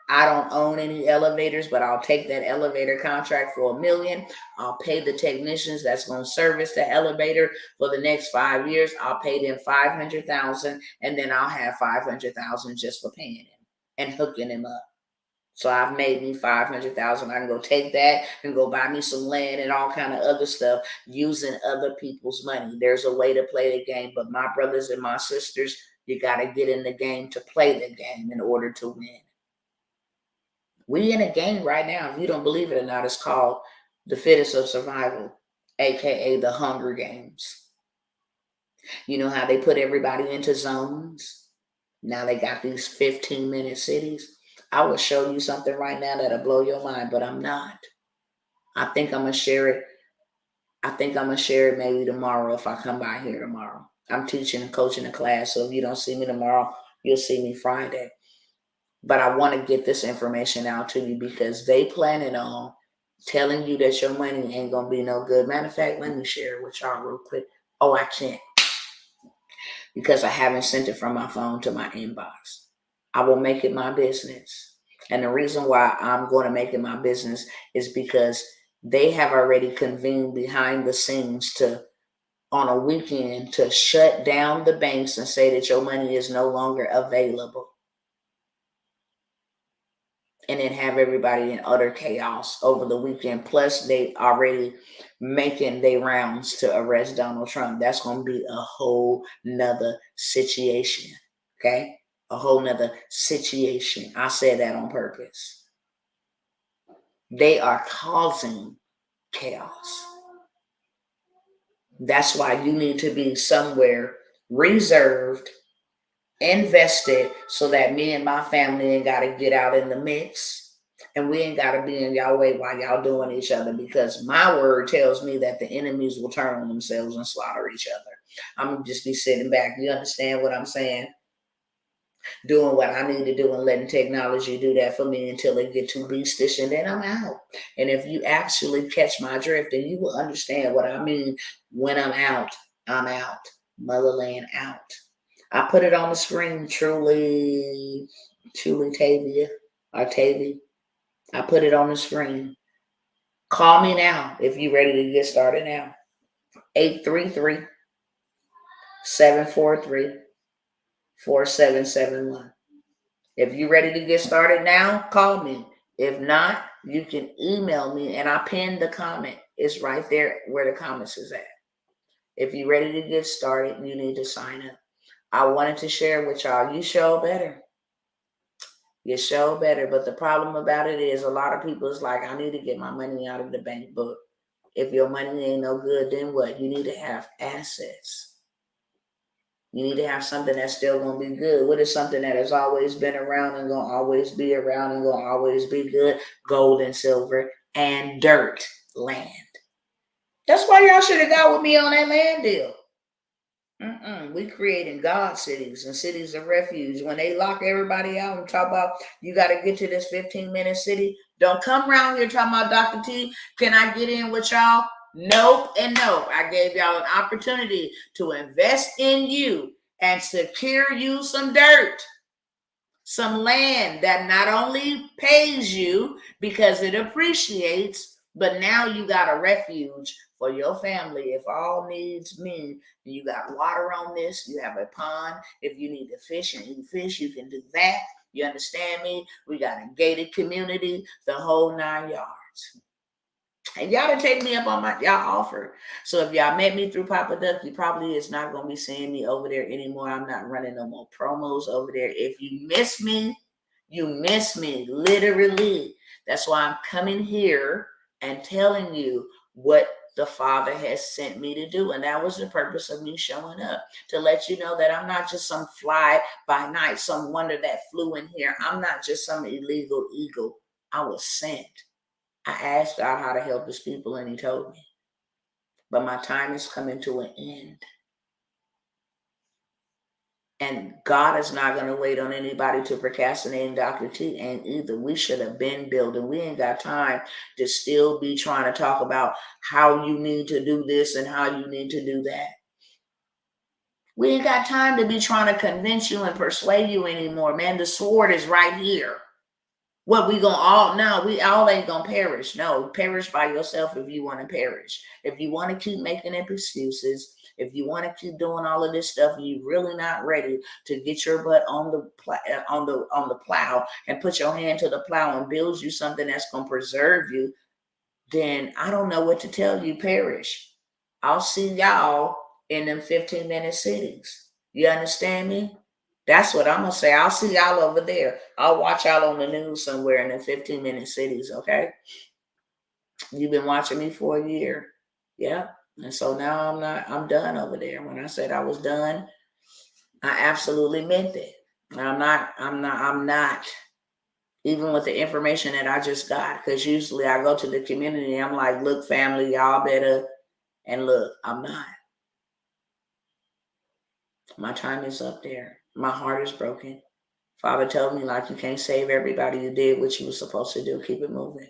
I don't own any elevators, but I'll take that elevator contract for $1 million. I'll pay the technicians that's going to service the elevator for the next 5 years. I'll pay them $500,000, and then I'll have $500,000 just for paying him and hooking him up. So I've made me $500,000. I can go take that and go buy me some land and all kind of other stuff using other people's money. There's a way to play the game, but my brothers and my sisters, you got to get in the game to play the game in order to win. We in a game right now. If you don't believe it or not, it's called The Fittest of Survival, aka the Hunger Games. You know how they put everybody into zones? Now they got these 15-minute cities. I will show you something right now that'll blow your mind, but I'm not. I think I'm gonna share it. I think I'm gonna share it maybe tomorrow if I come by here tomorrow. I'm teaching and coaching a class, so if you don't see me tomorrow, you'll see me Friday. But I want to get this information out to you because they planning on telling you that your money ain't going to be no good. Matter of fact, let me share it with y'all real quick. Oh, I can't, because I haven't sent it from my phone to my inbox. I will make it my business. And the reason why I'm going to make it my business is because they have already convened behind the scenes on a weekend to shut down the banks and say that your money is no longer available. And then have everybody in utter chaos over the weekend. Plus, they already making their rounds to arrest Donald Trump. That's going to be a whole nother situation. Okay? A whole nother situation. I said that on purpose. They are causing chaos. That's why you need to be somewhere reserved, invested, so that me and my family ain't got to get out in the mix, and we ain't got to be in y'all way while y'all doing each other, because my word tells me that the enemies will turn on themselves and slaughter each other. I'm going to just be sitting back. You understand what I'm saying? Doing what I need to do and letting technology do that for me until it get too beastish, and then I'm out. And if you actually catch my drift, then you will understand what I mean. When I'm out, I'm out. Motherland out. I put it on the screen, truly Tavia, or Tavy. I put it on the screen. Call me now if you're ready to get started now. 833-743-4771. If you're ready to get started now, call me. If not, you can email me, and I pinned the comment. It's right there where the comments is at. If you're ready to get started, you need to sign up. I wanted to share with y'all. You show better. You show better. But the problem about it is a lot of people is like, I need to get my money out of the bank book. If your money ain't no good, then what? You need to have assets. You need to have something that's still going to be good. What is something that has always been around and going to always be around and going to always be good? Gold and silver and dirt, land. That's why y'all should have got with me on that land deal. We creating God cities and cities of refuge. When they lock everybody out and talk about you got to get to this 15-minute city, don't come around here talking about Dr. T. Can I get in with y'all? Nope and nope. I gave y'all an opportunity to invest in you and secure you some dirt, some land that not only pays you because it appreciates, but now you got a refuge for your family. If all needs meet, you got water on this, you have a pond. If you need to fish and eat fish, you can do that. You understand me? We got a gated community, the whole 9 yards. And y'all done take me up on y'all offer. So if y'all met me through Papa Duck, you probably is not going to be seeing me over there anymore. I'm not running no more promos over there. If you miss me, you miss me, literally. That's why I'm coming here and telling you what the Father has sent me to do. And that was the purpose of me showing up, to let you know that I'm not just some fly by night, some wonder that flew in here. I'm not just some illegal eagle. I was sent. I asked God how to help his people, and he told me. But my time is coming to an end. And God is not going to wait on anybody to procrastinate, and Dr. T ain't either. We should have been building. We ain't got time to still be trying to talk about how you need to do this and how you need to do that. We ain't got time to be trying to convince you and persuade you anymore, man. The sword is right here. What we gonna all now? We all ain't gonna perish. No, perish by yourself if you want to perish. If you want to keep making up excuses, if you want to keep doing all of this stuff, and you're really not ready to get your butt on the plow and put your hand to the plow and build you something that's gonna preserve you, then I don't know what to tell you. Perish. I'll see y'all in them 15-minute cities. You understand me? That's what I'm going to say. I'll see y'all over there. I'll watch y'all on the news somewhere in the 15-minute cities, okay? You've been watching me for a year. Yeah. And so now I'm done over there. When I said I was done, I absolutely meant it. I'm not, even with the information that I just got, because usually I go to the community, I'm like, look, family, y'all better, and look, I'm not. My time is up there. My heart is broken. Father told me, like, you can't save everybody. You did what you were supposed to do. Keep it moving.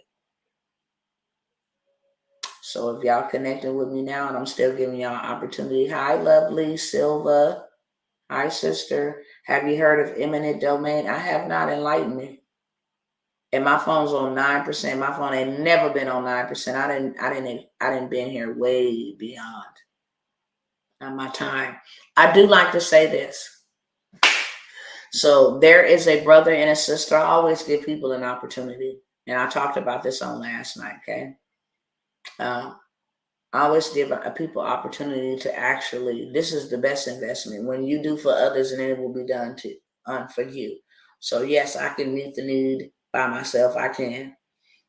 So if y'all connecting with me now, and I'm still giving y'all opportunity. Hi, lovely Silva. Hi, sister. Have you heard of eminent domain? I have not. Enlightened me. And my phone's on 9%. My phone ain't never been on 9%. I didn't been here way beyond my time. I do like to say this. So there is a brother and a sister. I always give people an opportunity. And I talked about this on last night, okay? I always give people opportunity to actually, this is the best investment. When you do for others, and then it will be done for you. So yes, I can meet the need by myself. I can.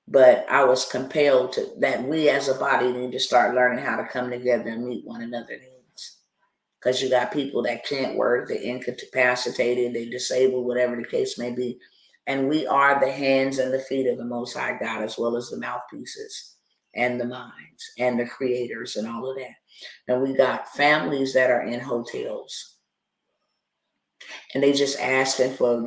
But I was compelled to that we as a body need to start learning how to come together and meet one another needs. Because you got people that can't work, they're incapacitated, they're disabled, whatever the case may be. And we are the hands and the feet of the Most High God, as well as the mouthpieces and the minds and the creators and all of that. And we got families that are in hotels and they just asking for,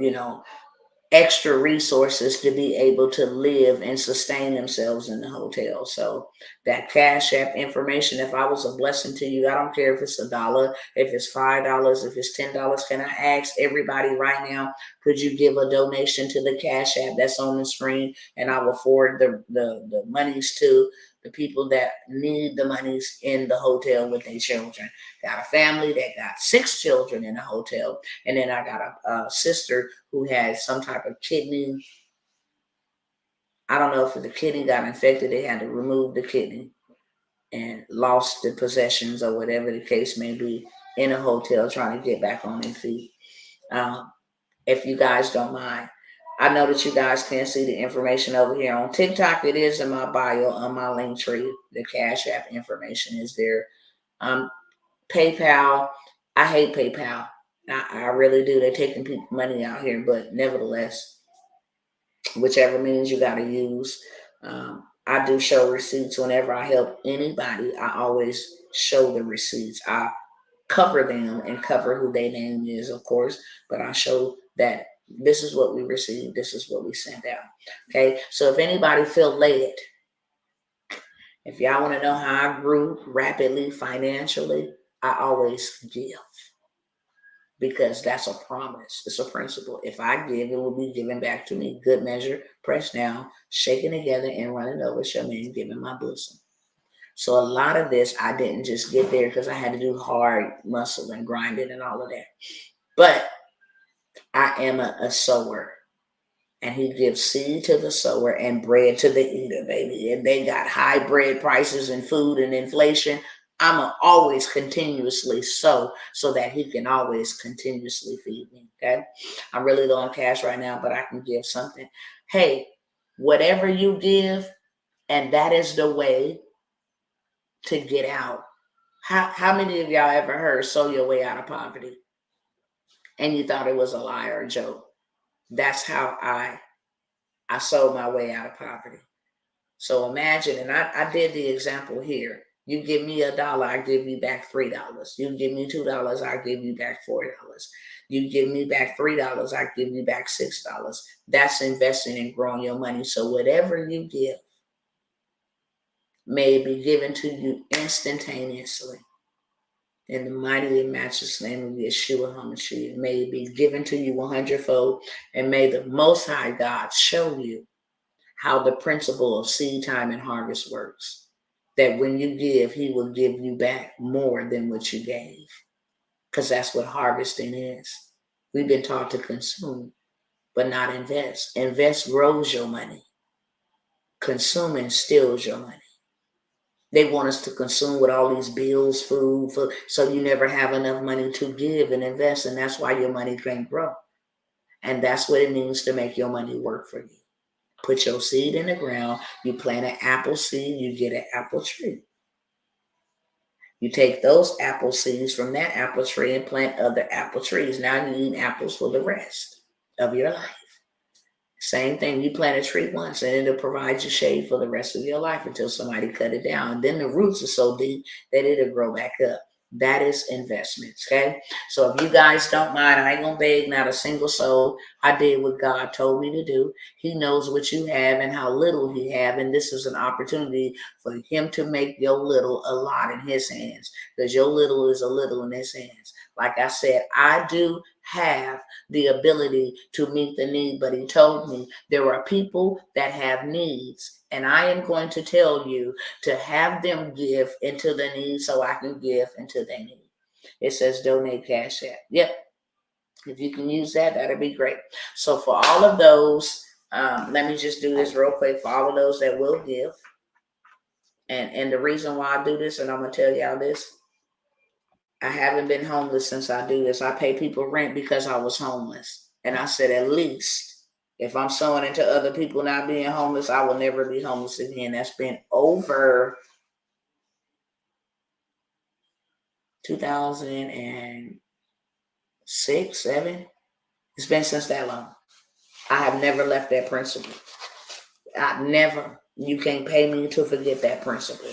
extra resources to be able to live and sustain themselves in the hotel. So that Cash App information, if I was a blessing to you, I don't care if it's $1, if it's $5, if it's $10. Can I ask everybody right now, could you give a donation to the Cash App that's on the screen? And I will forward the monies to the people that need the monies in the hotel with their children. Got a family that got 6 children in a hotel. And then I got a sister who had some type of kidney. I don't know if the kidney got infected. They had to remove the kidney and lost the possessions or whatever the case may be in a hotel trying to get back on their feet. If you guys don't mind, I know that you guys can't see the information over here on TikTok. It is in my bio on my link tree. The Cash App information is there. PayPal, I hate PayPal. I really do. They're taking people money out here, but nevertheless, whichever means you got to use. I do show receipts whenever I help anybody. I always show the receipts. I cover them and cover who their name is, of course, but I show that this is what we received, this is what we sent out. Okay, so if anybody feel led, if y'all want to know how I grew rapidly financially, I always give because that's a promise. It's a principle. If I give, it will be given back to me. Good measure, pressed down, shaken together, and running over shall men give in my bosom. So a lot of this, I didn't just get there because I had to do hard muscle and grinding and all of that. But I am a sower. And he gives seed to the sower and bread to the eater, baby. And they got high bread prices and food and inflation. I'ma always continuously sow so that he can always continuously feed me. Okay. I'm really low on cash right now, but I can give something. Hey, whatever you give, and that is the way to get out. How many of y'all ever heard sow your way out of poverty? And you thought it was a lie or a joke. That's how I sold my way out of poverty. So imagine, and I did the example here. You give me $1, I give you back $3. You give me $2, I give you back $4. You give me back $3, I give you back $6. That's investing and growing your money. So whatever you give may be given to you instantaneously. In the mighty and matchless name of Yeshua HaMashiach, may it be given to you 100-fold, and may the Most High God show you how the principle of seed time and harvest works. That when you give, he will give you back more than what you gave. Because that's what harvesting is. We've been taught to consume, but not invest. Invest grows your money. Consuming steals your money. They want us to consume with all these bills, food, so you never have enough money to give and invest. And that's why your money can't grow. And that's what it means to make your money work for you. Put your seed in the ground. You plant an apple seed, you get an apple tree. You take those apple seeds from that apple tree and plant other apple trees. Now you eat apples for the rest of your life. Same thing, you plant a tree once and it'll provide you shade for the rest of your life until somebody cut it down. And then the roots are so deep that it'll grow back up. That is investments, okay? So if you guys don't mind, I ain't gonna beg not a single soul. I did what God told me to do. He knows what you have and how little he have, and this is an opportunity for him to make your little a lot in his hands, because your little is a little in his hands. Like I said, I do have the ability to meet the need, but he told me there are people that have needs, and I am going to tell you to have them give into the need so I can give into their need. It says donate Cash App. Yep. If you can use that, that'd be great. So for all of those, let me just do this real quick for all of those that will give. And the reason why I do this, and I'm going to tell y'all this, I haven't been homeless since I do this. I pay people rent because I was homeless. And I said, at least If I'm sowing into other people not being homeless, I will never be homeless again. That's been over 2006, 7. It's been since that long. I have never left that principle. I never. You can't pay me to forget that principle.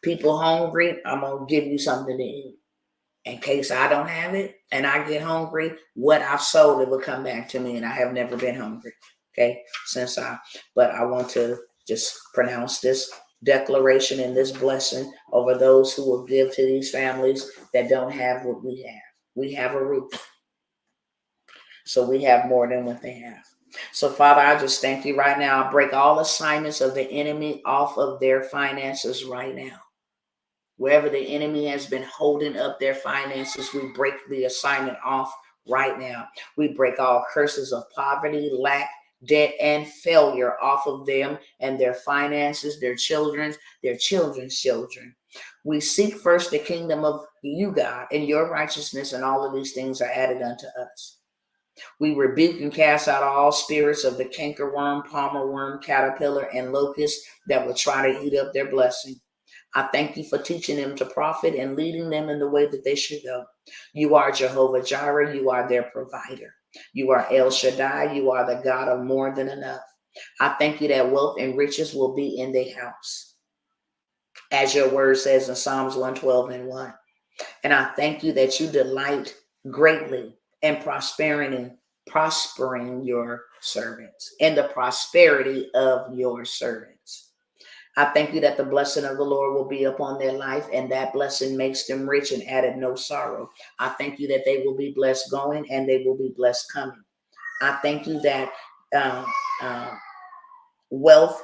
People hungry, I'm going to give you something to eat. In case I don't have it and I get hungry, what I've sold, it will come back to me, and I have never been hungry. Okay, but I want to just pronounce this declaration and this blessing over those who will give to these families that don't have what we have. We have a roof, so we have more than what they have. So, Father, I just thank you right now. I break all assignments of the enemy off of their finances right now. Wherever the enemy has been holding up their finances, we break the assignment off right now. We break all curses of poverty, lack, debt, and failure off of them and their finances, their children's children. We seek first the kingdom of you, God, and your righteousness, and all of these things are added unto us. We rebuke and cast out all spirits of the cankerworm, palmer worm, caterpillar, and locust that will try to eat up their blessing. I thank you for teaching them to profit and leading them in the way that they should go. You are Jehovah Jireh. You are their provider. You are El Shaddai. You are the God of more than enough. I thank you that wealth and riches will be in their house, as your word says in Psalms 112:1. And I thank you that you delight greatly in prospering your servants, in the prosperity of your servants. I thank you that the blessing of the Lord will be upon their life, and that blessing makes them rich and added no sorrow. I thank you that they will be blessed going and they will be blessed coming. I thank you that wealth,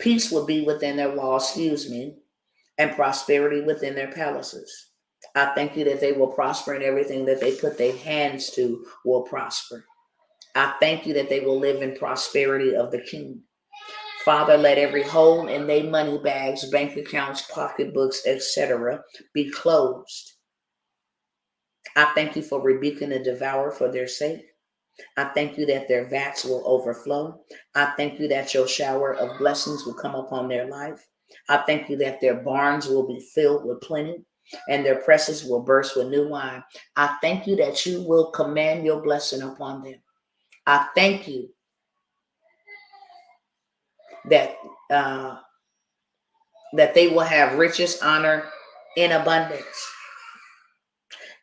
peace will be within their walls, and prosperity within their palaces. I thank you that they will prosper, and everything that they put their hands to will prosper. I thank you that they will live in prosperity of the King. Father, let every hole in their money bags, bank accounts, pocketbooks, etc. be closed. I thank you for rebuking the devourer for their sake. I thank you that their vats will overflow. I thank you that your shower of blessings will come upon their life. I thank you that their barns will be filled with plenty and their presses will burst with new wine. I thank you that you will command your blessing upon them. I thank you that they will have riches, honor, in abundance.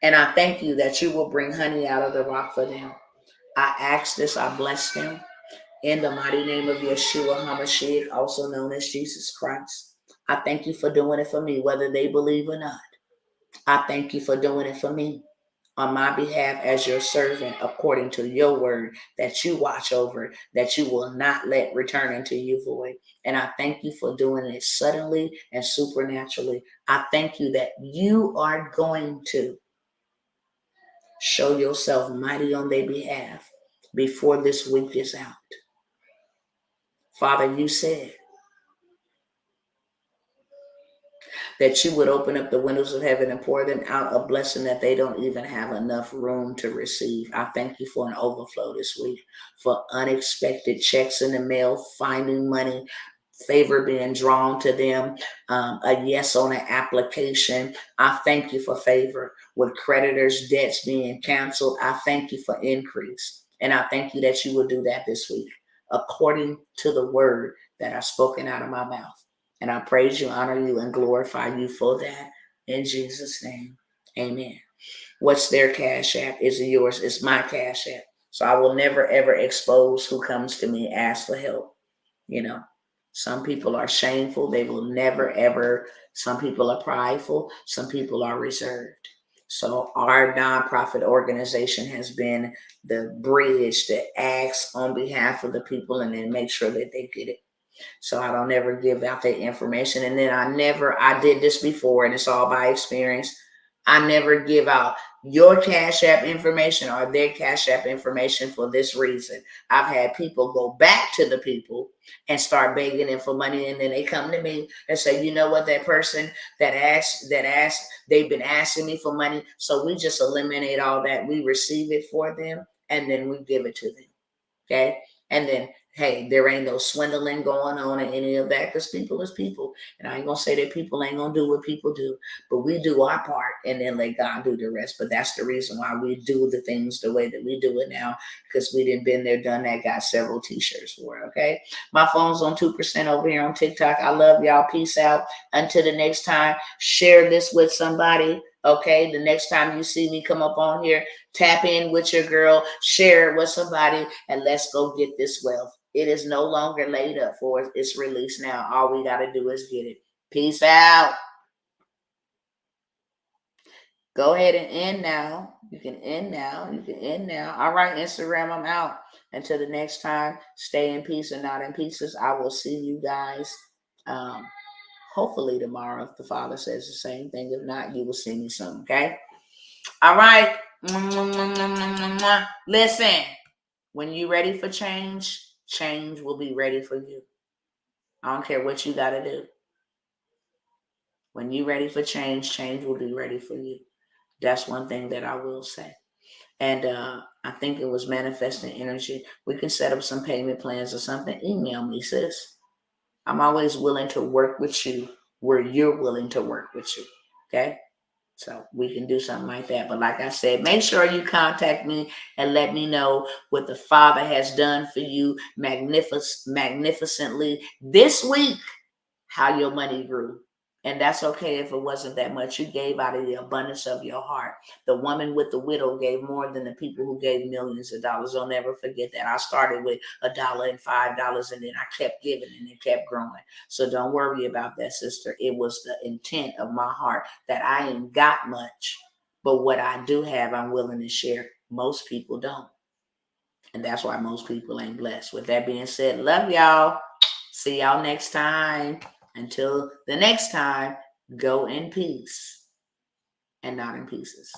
And I thank you that you will bring honey out of the rock for them. I ask this, I bless them in the mighty name of Yeshua HaMashiach, also known as Jesus Christ. I thank you for doing it for me, whether they believe or not. I thank you for doing it for me on my behalf as your servant, according to your word that you watch over, that you will not let return unto you void. And I thank you for doing it suddenly and supernaturally. I thank you that you are going to show yourself mighty on their behalf before this week is out. Father, you said that you would open up the windows of heaven and pour them out a blessing that they don't even have enough room to receive. I thank you for an overflow this week, for unexpected checks in the mail, finding money, favor being drawn to them, a yes on an application. I thank you for favor with creditors, debts being canceled. I thank you for increase. And I thank you that you will do that this week, according to the word that I've spoken out of my mouth. And I praise you, honor you, and glorify you for that. In Jesus' name, amen. What's their cash app? Is it yours? It's my cash app. So I will never, ever expose who comes to me, ask for help. You know, some people are shameful. They will never, ever. Some people are prideful. Some people are reserved. So our nonprofit organization has been the bridge that acts on behalf of the people and then make sure that they get it. So I don't ever give out that information. And then I did this before, and it's all by experience. I never give out your Cash App information or their Cash App information for this reason. I've had people go back to the people and start begging them for money. And then they come to me and say, you know what, that person that asked, they've been asking me for money. So we just eliminate all that. We receive it for them and then we give it to them. Okay. And then, hey, there ain't no swindling going on or any of that, because people is people. And I ain't gonna say that people ain't gonna do what people do, but we do our part and then let God do the rest. But that's the reason why we do the things the way that we do it now, because we didn't been there, done that, got several t-shirts for it. Okay. My phone's on 2% over here on TikTok. I love y'all. Peace out. Until the next time, share this with somebody. Okay, the next time you see me come up on here, tap in with your girl, share it with somebody, and let's go get this wealth. It is no longer laid up for us. It's released now. All we got to do is get it. Peace out. Go ahead and end now. You can end now. You can end now. All right, Instagram, I'm out. Until the next time, stay in peace and not in pieces. I will see you guys hopefully tomorrow, if the Father says the same thing. If not, you will see me soon, okay? All right. Listen, when you're ready for change, change will be ready for you. I don't care what you got to do. When you're ready for change, change will be ready for you. That's one thing that I will say. And I think it was manifesting energy. We can set up some payment plans or something. Email me, sis. I'm always willing to work with you where you're willing to work with you. Okay? So we can do something like that. But like I said, make sure you contact me and let me know what the Father has done for you magnificently this week, how your money grew. And that's okay if it wasn't that much. You gave out of the abundance of your heart. The woman with the widow gave more than the people who gave millions of dollars. I'll never forget that. I started with $1 and $5, and then I kept giving and it kept growing. So don't worry about that, sister. It was the intent of my heart that I ain't got much, but what I do have, I'm willing to share. Most people don't. And that's why most people ain't blessed. With that being said, love y'all. See y'all next time. Until the next time, go in peace and not in pieces.